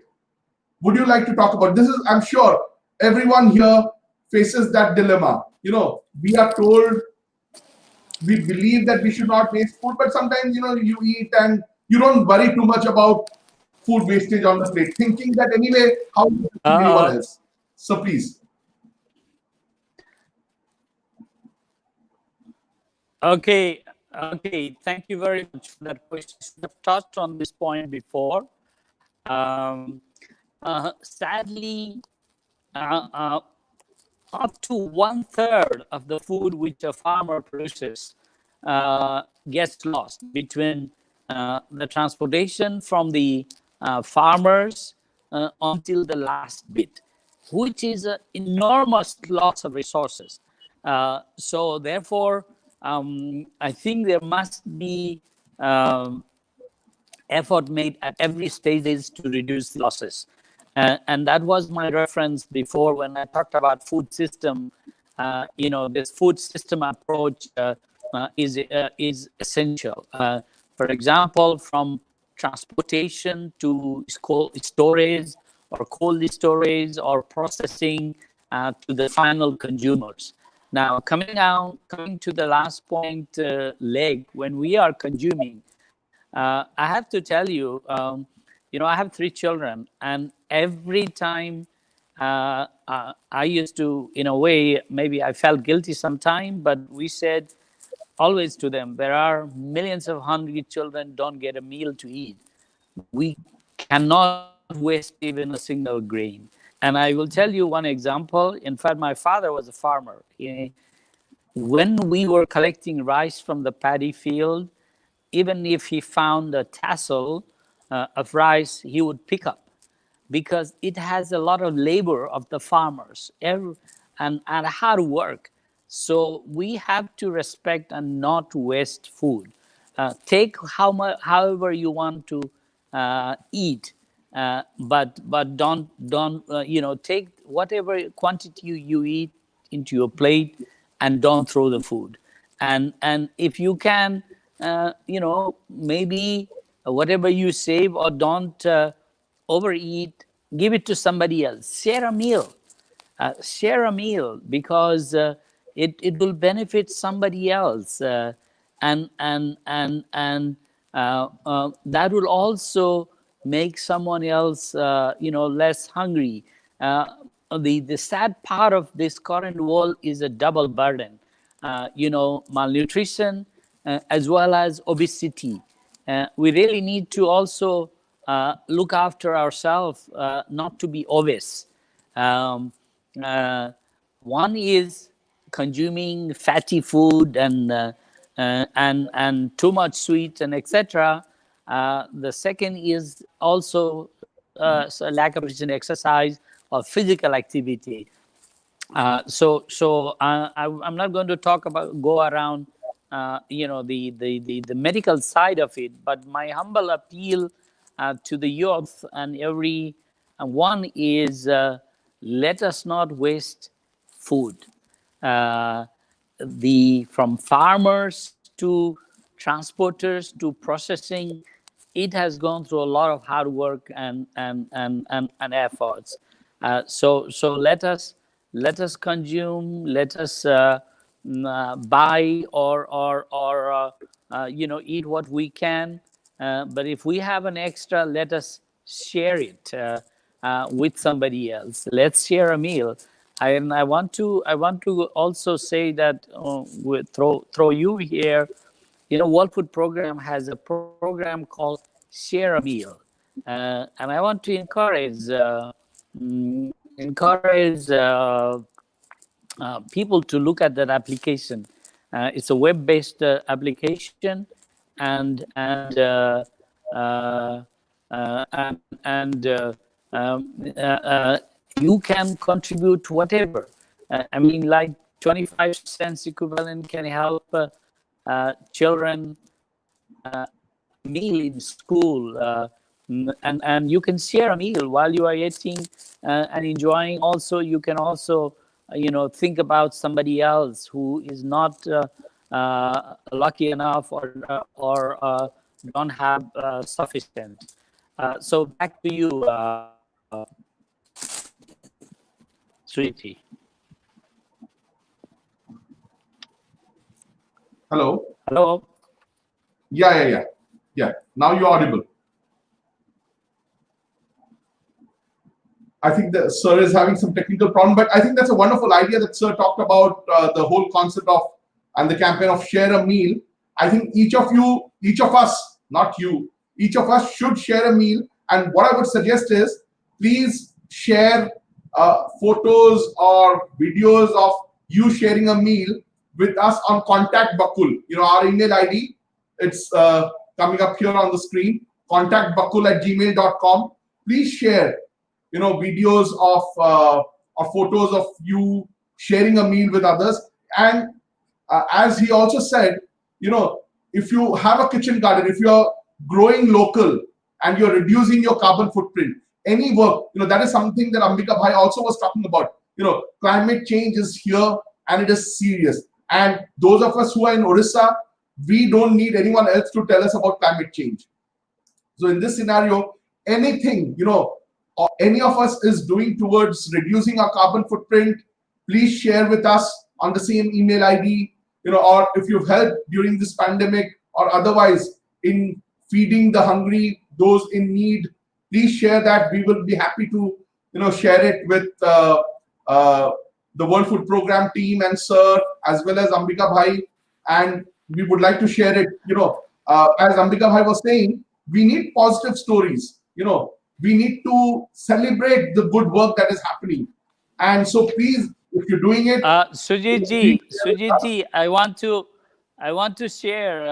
Would you like to talk about this? I'm sure everyone here faces that dilemma. We are told, we believe that we should not waste food, but sometimes, you eat and you don't worry too much about food wastage on the plate, thinking that anyway, how will anyone else? So please. Okay. Thank you very much for that question. I've touched on this point before. Sadly, up to 1/3 of the food which a farmer produces gets lost between the transportation from the farmers until the last bit, which is an enormous loss of resources. So therefore, I think there must be effort made at every stages to reduce losses. And that was my reference before when I talked about food system. This food system approach is essential. For example, from transportation to storage or cold storage or processing to the final consumers. Now, coming to the last point, leg, when we are consuming, I have to tell you, I have 3 children, and every time I used to, in a way, maybe I felt guilty sometime, but we said always to them, there are millions of hungry children don't get a meal to eat. We cannot waste even a single grain. And I will tell you one example. In fact, my father was a farmer. When we were collecting rice from the paddy field, even if he found a tassel of rice, he would pick up, because it has a lot of labor of the farmers and hard work. So we have to respect and not waste food. Take however you want to eat, but don't take whatever quantity you eat into your plate, and don't throw the food. And if you can, maybe whatever you save, or don't overeat, give it to somebody else. Share a meal, because it will benefit somebody else, and that will also make someone else less hungry. The sad part of this current world is a double burden, malnutrition, as well as obesity. We really need to also look after ourselves, not to be obese. Um, uh, One is consuming fatty food and too much sweet and etc. The second is also so lack of sufficient exercise or physical activity. I'm not going to go around, the medical side of it, but my humble appeal to the youth and every one is, let us not waste food. From farmers to transporters to processing, it has gone through a lot of hard work and efforts. So let us consume, let us buy or eat what we can. But if we have an extra, let us share it with somebody else. Let's share a meal. And I want to also say that throw you here. World Food Program has a program called Share a Meal, and I want to encourage people to look at that application. It's a web-based application, and you can contribute whatever. Like 25 cents equivalent can help children a meal in school, and you can share a meal while you are eating and enjoying. Also, you can also think about somebody else who is not lucky enough or don't have sufficient. So back to you, sweetie. Hello. Hello. Yeah. Now you're audible. I think the sir is having some technical problem, but I think that's a wonderful idea that sir talked about, the whole concept of and the campaign of share a meal. I think each of us, not you, each of us should share a meal. And what I would suggest is, please share photos or videos of you sharing a meal with us on Contact Bakul. Our email ID, it's coming up here on the screen, contactbakul@gmail.com. Please share videos of or photos of you sharing a meal with others. And as he also said, if you have a kitchen garden, if you're growing local and you're reducing your carbon footprint, any work, that is something that Ambika Bhai also was talking about. Climate change is here and it is serious. And those of us who are in Odisha, we don't need anyone else to tell us about climate change. So in this scenario, anything, or any of us is doing towards reducing our carbon footprint, please share with us on the same email ID, or if you've helped during this pandemic or otherwise in feeding the hungry, those in need, please share that. We will be happy to share it with uh, the World Food Program team and Sir, as well as Ambika Bhai. And we would like to share it. As Ambika Bhai was saying, we need positive stories. We need to celebrate the good work that is happening. And so please, if you're doing it, please share with us. Sujit I want to share.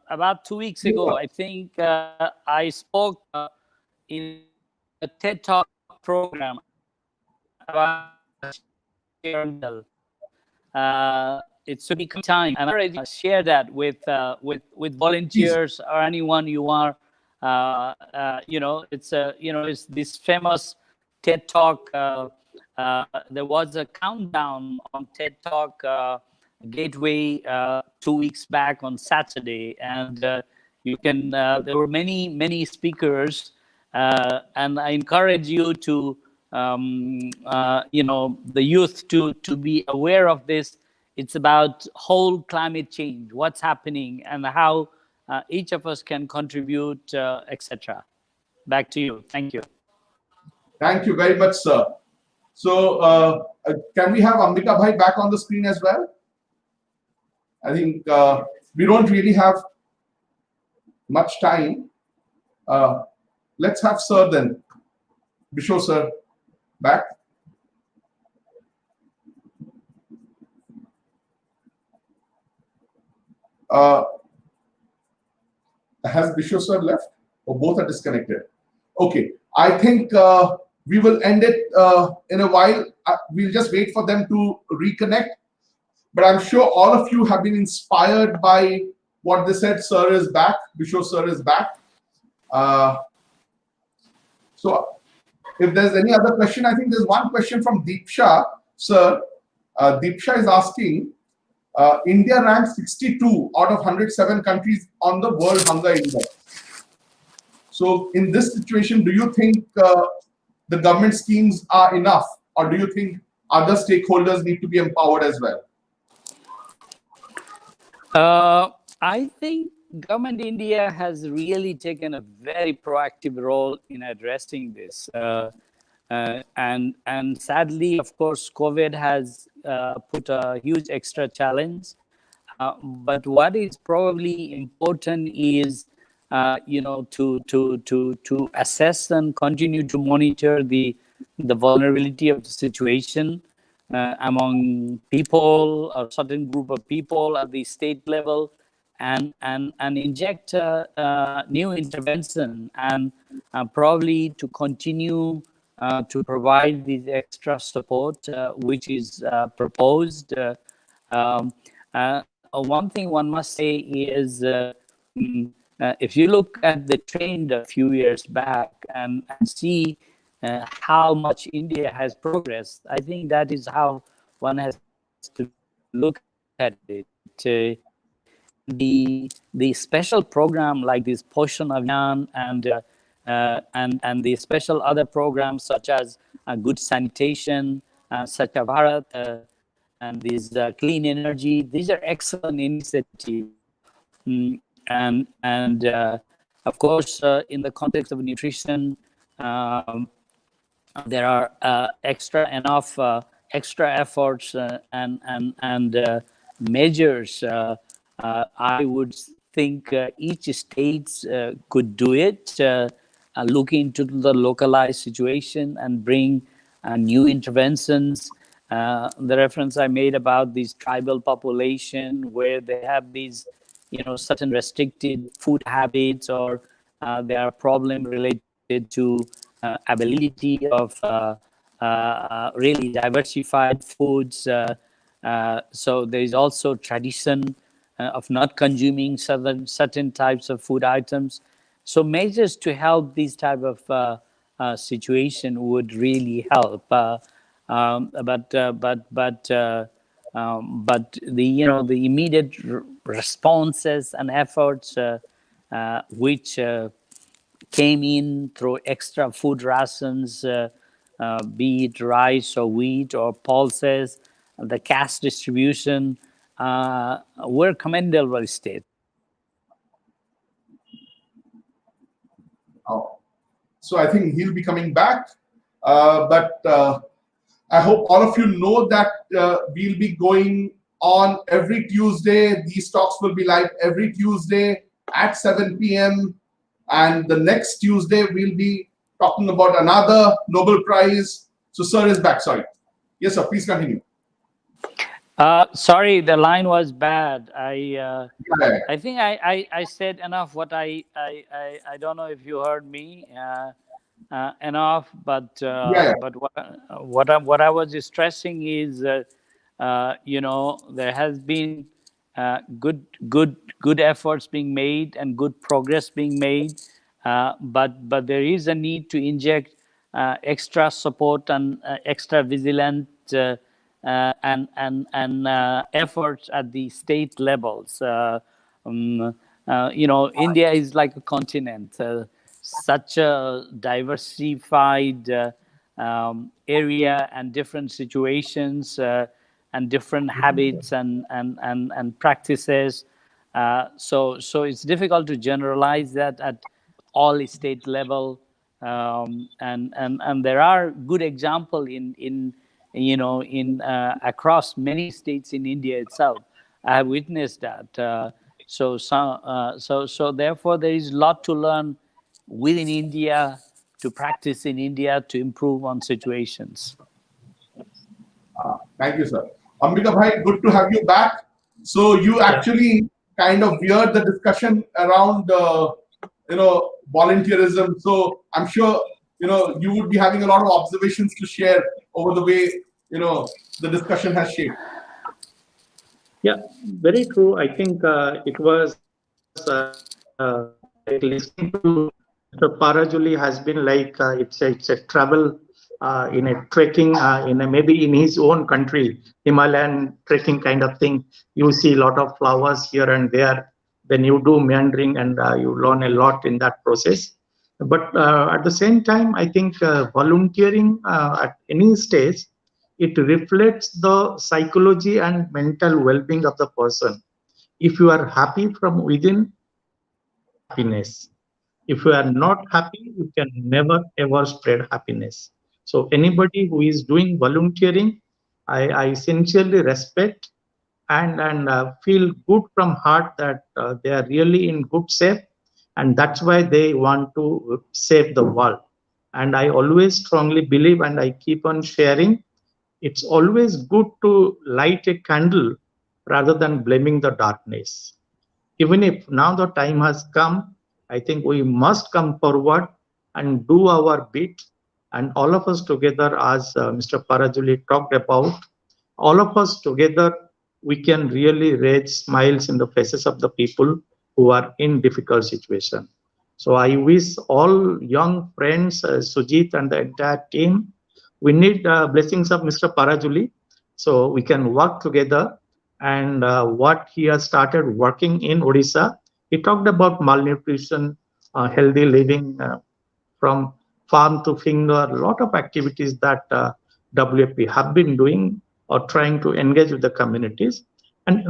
About 2 weeks ago, Sure. I think I spoke in a TED Talk program about sharing meal. It's become time, and I already share that with Please. volunteers or anyone you are. It's this famous TED Talk. There was a countdown on TED Talk Gateway 2 weeks back on Saturday, and you can. There were many speakers, and I encourage you to, the youth to be aware of this. It's about whole climate change, what's happening, and how each of us can contribute, etc. Back to you. Thank you. Thank you very much, sir. So, can we have Ambika Bhai back on the screen as well? I think we don't really have much time. Let's have Sir then. Bishow Sir back. Has Bishow Sir left? Or both are disconnected? Okay. I think we will end it in a while. We'll just wait for them to reconnect. But I'm sure all of you have been inspired by what they said. Sir is back. Bishow Sir is back. So if there's any other question, I think there's one question from Deepsha. Sir, Deepsha is asking, India ranks 62 out of 107 countries on the World Hunger Index. So in this situation, do you think the government schemes are enough, or do you think other stakeholders need to be empowered as well? I think government India has really taken a very proactive role in addressing this. And sadly, of course, COVID has put a huge extra challenge. But what is probably important is, to assess and continue to monitor the vulnerability of the situation among people, a certain group of people at the state level, and inject new intervention, and probably to continue to provide this extra support which is proposed. One thing one must say is, if you look at the trend a few years back and see how much India has progressed, I think that is how one has to look at it. The special program like this Poshan Abhiyan and the special other programs such as good sanitation, Swachh Bharat, and these clean energy, these are excellent initiatives. And of course, in the context of nutrition, there are extra efforts and measures. I would think each state could do it, look into the localized situation and bring new interventions. The reference I made about these tribal population where they have these, certain restricted food habits, or there are problems related to availability of really diversified foods. So there is also tradition of not consuming certain types of food items. So measures to help these type of situation would really help. But the immediate responses and efforts which came in through extra food rations, be it rice or wheat or pulses, the cash distribution, were commendable state. Oh. So I think he'll be coming back. But I hope all of you know that we'll be going on every Tuesday. These talks will be live every Tuesday at 7 p.m. And the next Tuesday, we'll be talking about another Nobel Prize. So, sir is back. Sorry. Yes, sir. Please continue. Sorry, the line was bad. Yeah. I think I said enough. What I don't know if you heard me enough, but Yeah. what I was stressing is, there has been good efforts being made and good progress being made, but there is a need to inject extra support and extra vigilant and efforts at the state levels. India is like a continent, such a diversified area and different situations and different habits and practices. So it's difficult to generalize that at all state level. And there are good example in across many states in India itself. I have witnessed that. So therefore, there is a lot to learn within India, to practice in India, to improve on situations. Thank you, sir. Ambika Bhai, good to have you back. So you actually kind of veered the discussion around, volunteerism. So I'm sure, you would be having a lot of observations to share over the way, the discussion has shaped. Yeah, very true. I think it was like listening to Mr. Parajuli has been like it's a travel in a trekking in a, maybe in his own country, Himalayan trekking kind of thing. You see a lot of flowers here and there. Then you do meandering and you learn a lot in that process. But at the same time, I think volunteering at any stage, it reflects the psychology and mental well-being of the person. If you are happy from within, spread happiness. If you are not happy, you can never ever spread happiness. So anybody who is doing volunteering, I sincerely respect and feel good from heart that they are really in good shape, and that's why they want to save the world. And I always strongly believe, and I keep on sharing, it's always good to light a candle rather than blaming the darkness. Even if now the time has come, I think we must come forward and do our bit. And all of us together, as Mr. Parajuli talked about, all of us together, we can really raise smiles in the faces of the people who are in difficult situation. So I wish all young friends, Sujit and the entire team, we need blessings of Mr. Parajuli so we can work together. And what he has started working in Odisha, he talked about malnutrition, healthy living, from farm to finger, a lot of activities that WFP have been doing or trying to engage with the communities. And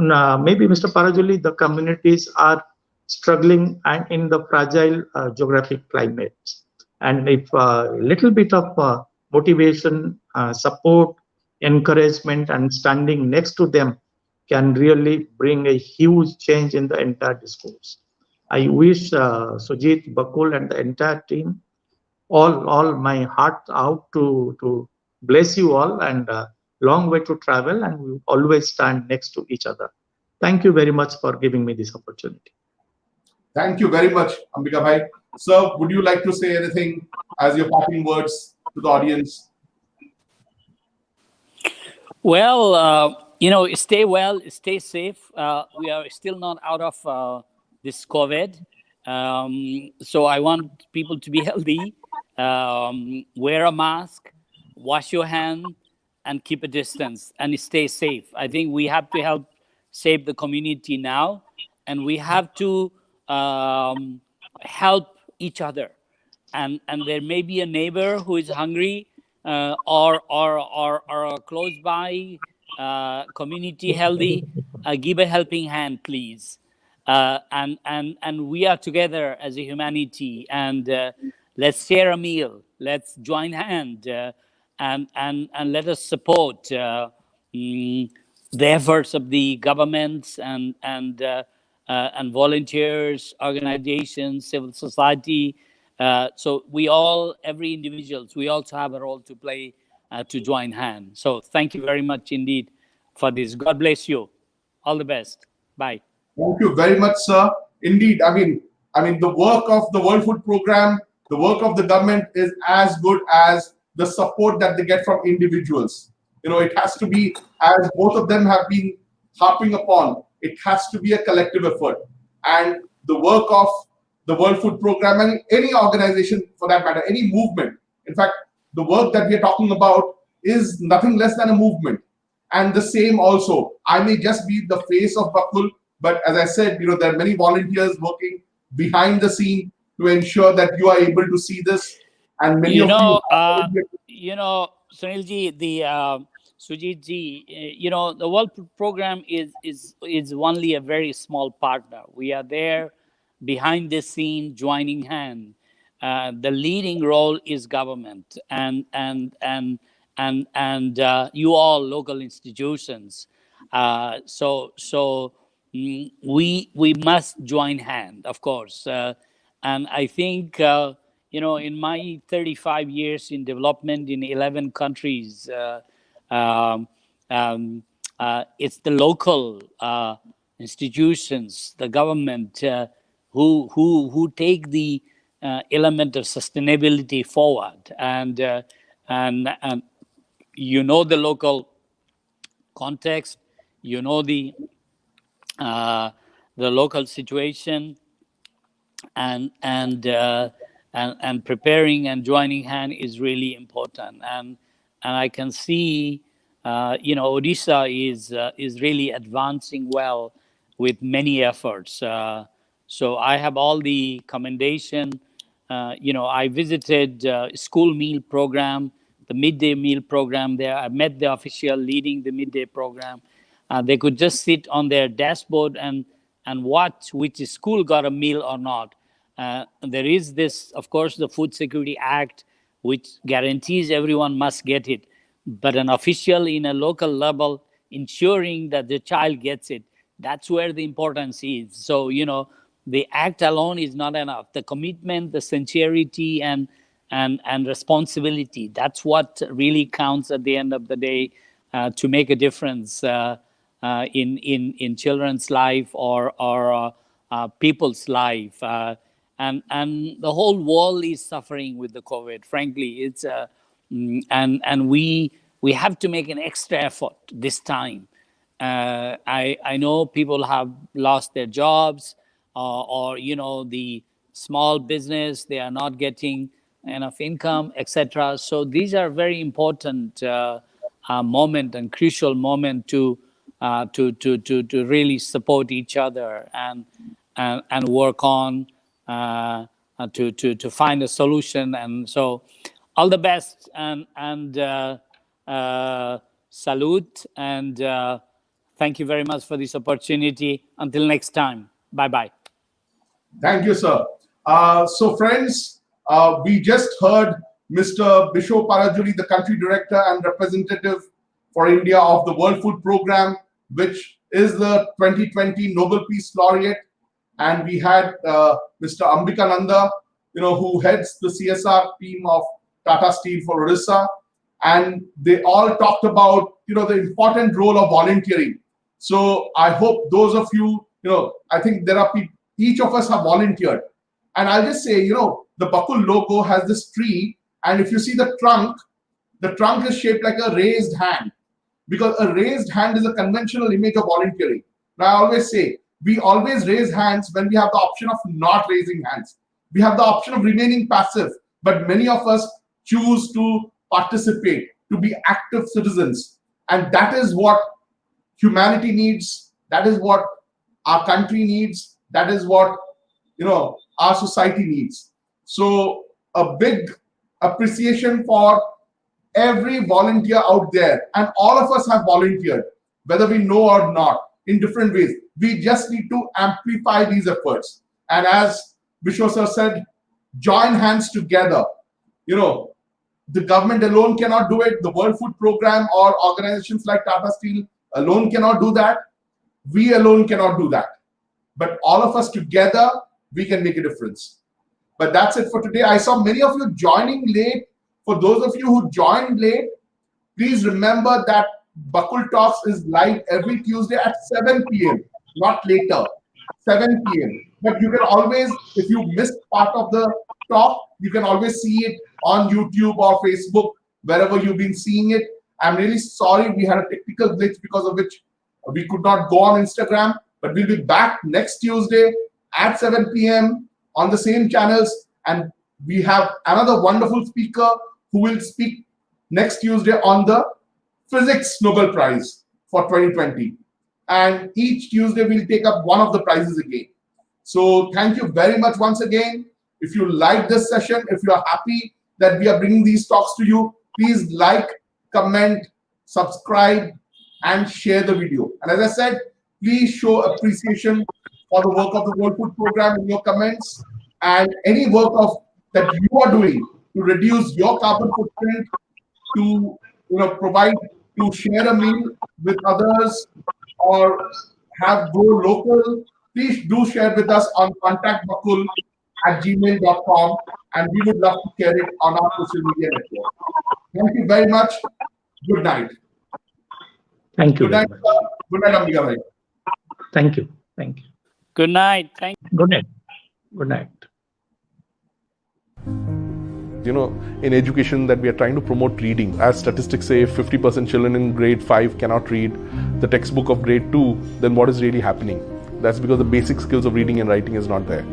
maybe Mr. Parajuli, the communities are struggling and in the fragile geographic climates. And if a little bit of motivation, support, encouragement, and standing next to them can really bring a huge change in the entire discourse. I wish Sujit, Bakul, and the entire team all my heart out to bless you all, and long way to travel, and we always stand next to each other. Thank you very much for giving me this opportunity. Thank you very much, Ambika Bhai. Sir, would you like to say anything as your parting words to the audience? Well, stay well, stay safe. We are still not out of this COVID. So I want people to be healthy, wear a mask, wash your hand, and keep a distance and stay safe. I think we have to help save the community now, and we have to help each other. And there may be a neighbor who is hungry, or a close by community healthy. Give a helping hand, please. And we are together as a humanity, and let's share a meal, let's join hand, and let us support the efforts of the governments and volunteers, organizations, civil society. So we all, every individuals, we also have a role to play to join hands. So thank you very much indeed for this. God bless you. All the best. Bye. Thank you very much, sir. Indeed, I mean, the work of the World Food Program, the work of the government is as good as the support that they get from individuals. It has to be, as both of them have been harping upon, it has to be a collective effort. And the work of the World Food Program and any organization for that matter, any movement. In fact, the work that we are talking about is nothing less than a movement. And the same also, I may just be the face of Bakul, but as I said, there are many volunteers working behind the scene to ensure that you are able to see this. And many of Sunilji, Sujitji, the World Program is only a very small partner. We are there behind the scene, joining hand. The leading role is government and you all local institutions. We must join hand, of course. And I think, in my 35 years in development in 11 countries, it's the local institutions, the government, who take the element of sustainability forward, and the local context, the local situation, and preparing and joining hand is really important. And I can see, Odisha is really advancing well with many efforts. So I have all the commendation. I visited school meal program, the midday meal program there. I met the official leading the midday program. They could just sit on their dashboard and watch which school got a meal or not. There is this, of course, the Food Security Act, which guarantees everyone must get it. But an official in a local level ensuring that the child gets it, that's where the importance is. So, the act alone is not enough. The commitment, the sincerity, and responsibility, that's what really counts at the end of the day to make a difference in children's life or people's life. And the whole world is suffering with the COVID. Frankly, it's and we have to make an extra effort this time. I know people have lost their jobs, or the small business, they are not getting enough income, etc. So these are very important moment and crucial moment to really support each other and work on to find a solution. And so all the best and salute, and thank you very much for this opportunity. Until next time, bye-bye. Thank you, sir. So friends, we just heard Mr. Bishow Parajuli, the country director and representative for India of the World Food Program, which is the 2020 Nobel Peace Laureate. And we had Mr. Ambika Nanda, who heads the CSR team of Tata Steel for Odisha. And they all talked about, the important role of volunteering. So I hope those of you, I think there are people, each of us have volunteered. And I'll just say, the Bakul logo has this tree. And if you see the trunk is shaped like a raised hand, because a raised hand is a conventional image of volunteering. Now, I always say, we always raise hands when we have the option of not raising hands. We have the option of remaining passive, but many of us choose to participate, to be active citizens. And that is what humanity needs. That is what our country needs. That is what, our society needs. So a big appreciation for every volunteer out there. And all of us have volunteered, whether we know or not, in different ways. We just need to amplify these efforts. And as Bishow sir said, join hands together. The government alone cannot do it. The World Food Program or organizations like Tata Steel alone cannot do that. We alone cannot do that. But all of us together, we can make a difference. But that's it for today. I saw many of you joining late. For those of you who joined late, please remember that Bakul Talks is live every Tuesday at 7 p.m., not later, 7 p.m. But you can always, if you missed part of the talk, you can always see it on YouTube or Facebook, wherever you've been seeing it. I'm really sorry we had a technical glitch because of which we could not go on Instagram, but we'll be back next Tuesday at 7 p.m. on the same channels. And we have another wonderful speaker who will speak next Tuesday on the Physics Nobel Prize for 2020. And each Tuesday we'll take up one of the prizes again. So thank you very much once again. If you like this session, if you are happy that we are bringing these talks to you, please like, comment, subscribe, and share the video. And as I said, please show appreciation for the work of the World Food Program in your comments, and any work that you are doing to reduce your carbon footprint, to provide, to share a meal with others, or have Go Local. Please do share with us on contactbakul@gmail.com, and we would love to share it on our social media network. Thank you very much. Good night. Thank you. Good night, sir. Good night, Ambika bhai. Thank you. Thank you. Good night. Thank Good night. Good night. In education that we are trying to promote reading. As statistics say, if 50% children in grade 5 cannot read the textbook of grade 2, then what is really happening? That's because the basic skills of reading and writing is not there.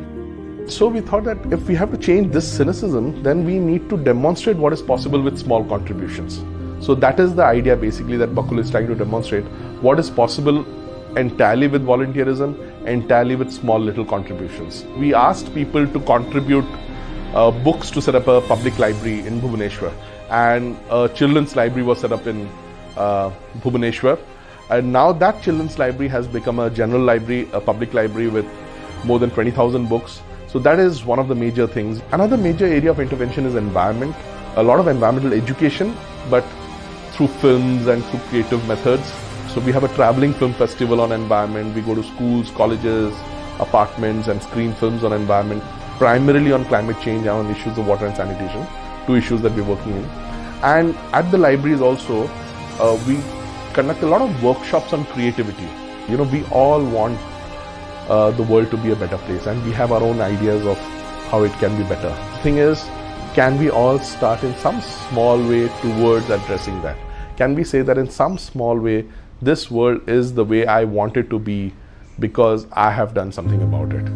So we thought that if we have to change this cynicism, then we need to demonstrate what is possible with small contributions. So that is the idea basically that Bakul is trying to demonstrate. What is possible entirely with volunteerism, entirely with small little contributions. We asked people to contribute books to set up a public library in Bhubaneswar, and a children's library was set up in Bhubaneswar, and now that children's library has become a general library, a public library with more than 20,000 books. So that is one of the major things. Another major area of intervention is environment. A lot of environmental education, but through films and through creative methods. So we have a traveling film festival on environment. We go to schools, colleges, apartments and screen films on environment, primarily on climate change and on issues of water and sanitation, two issues that we're working in. And at the libraries also, we conduct a lot of workshops on creativity. We all want the world to be a better place, and we have our own ideas of how it can be better. The thing is, can we all start in some small way towards addressing that? Can we say that in some small way, this world is the way I want it to be because I have done something about it?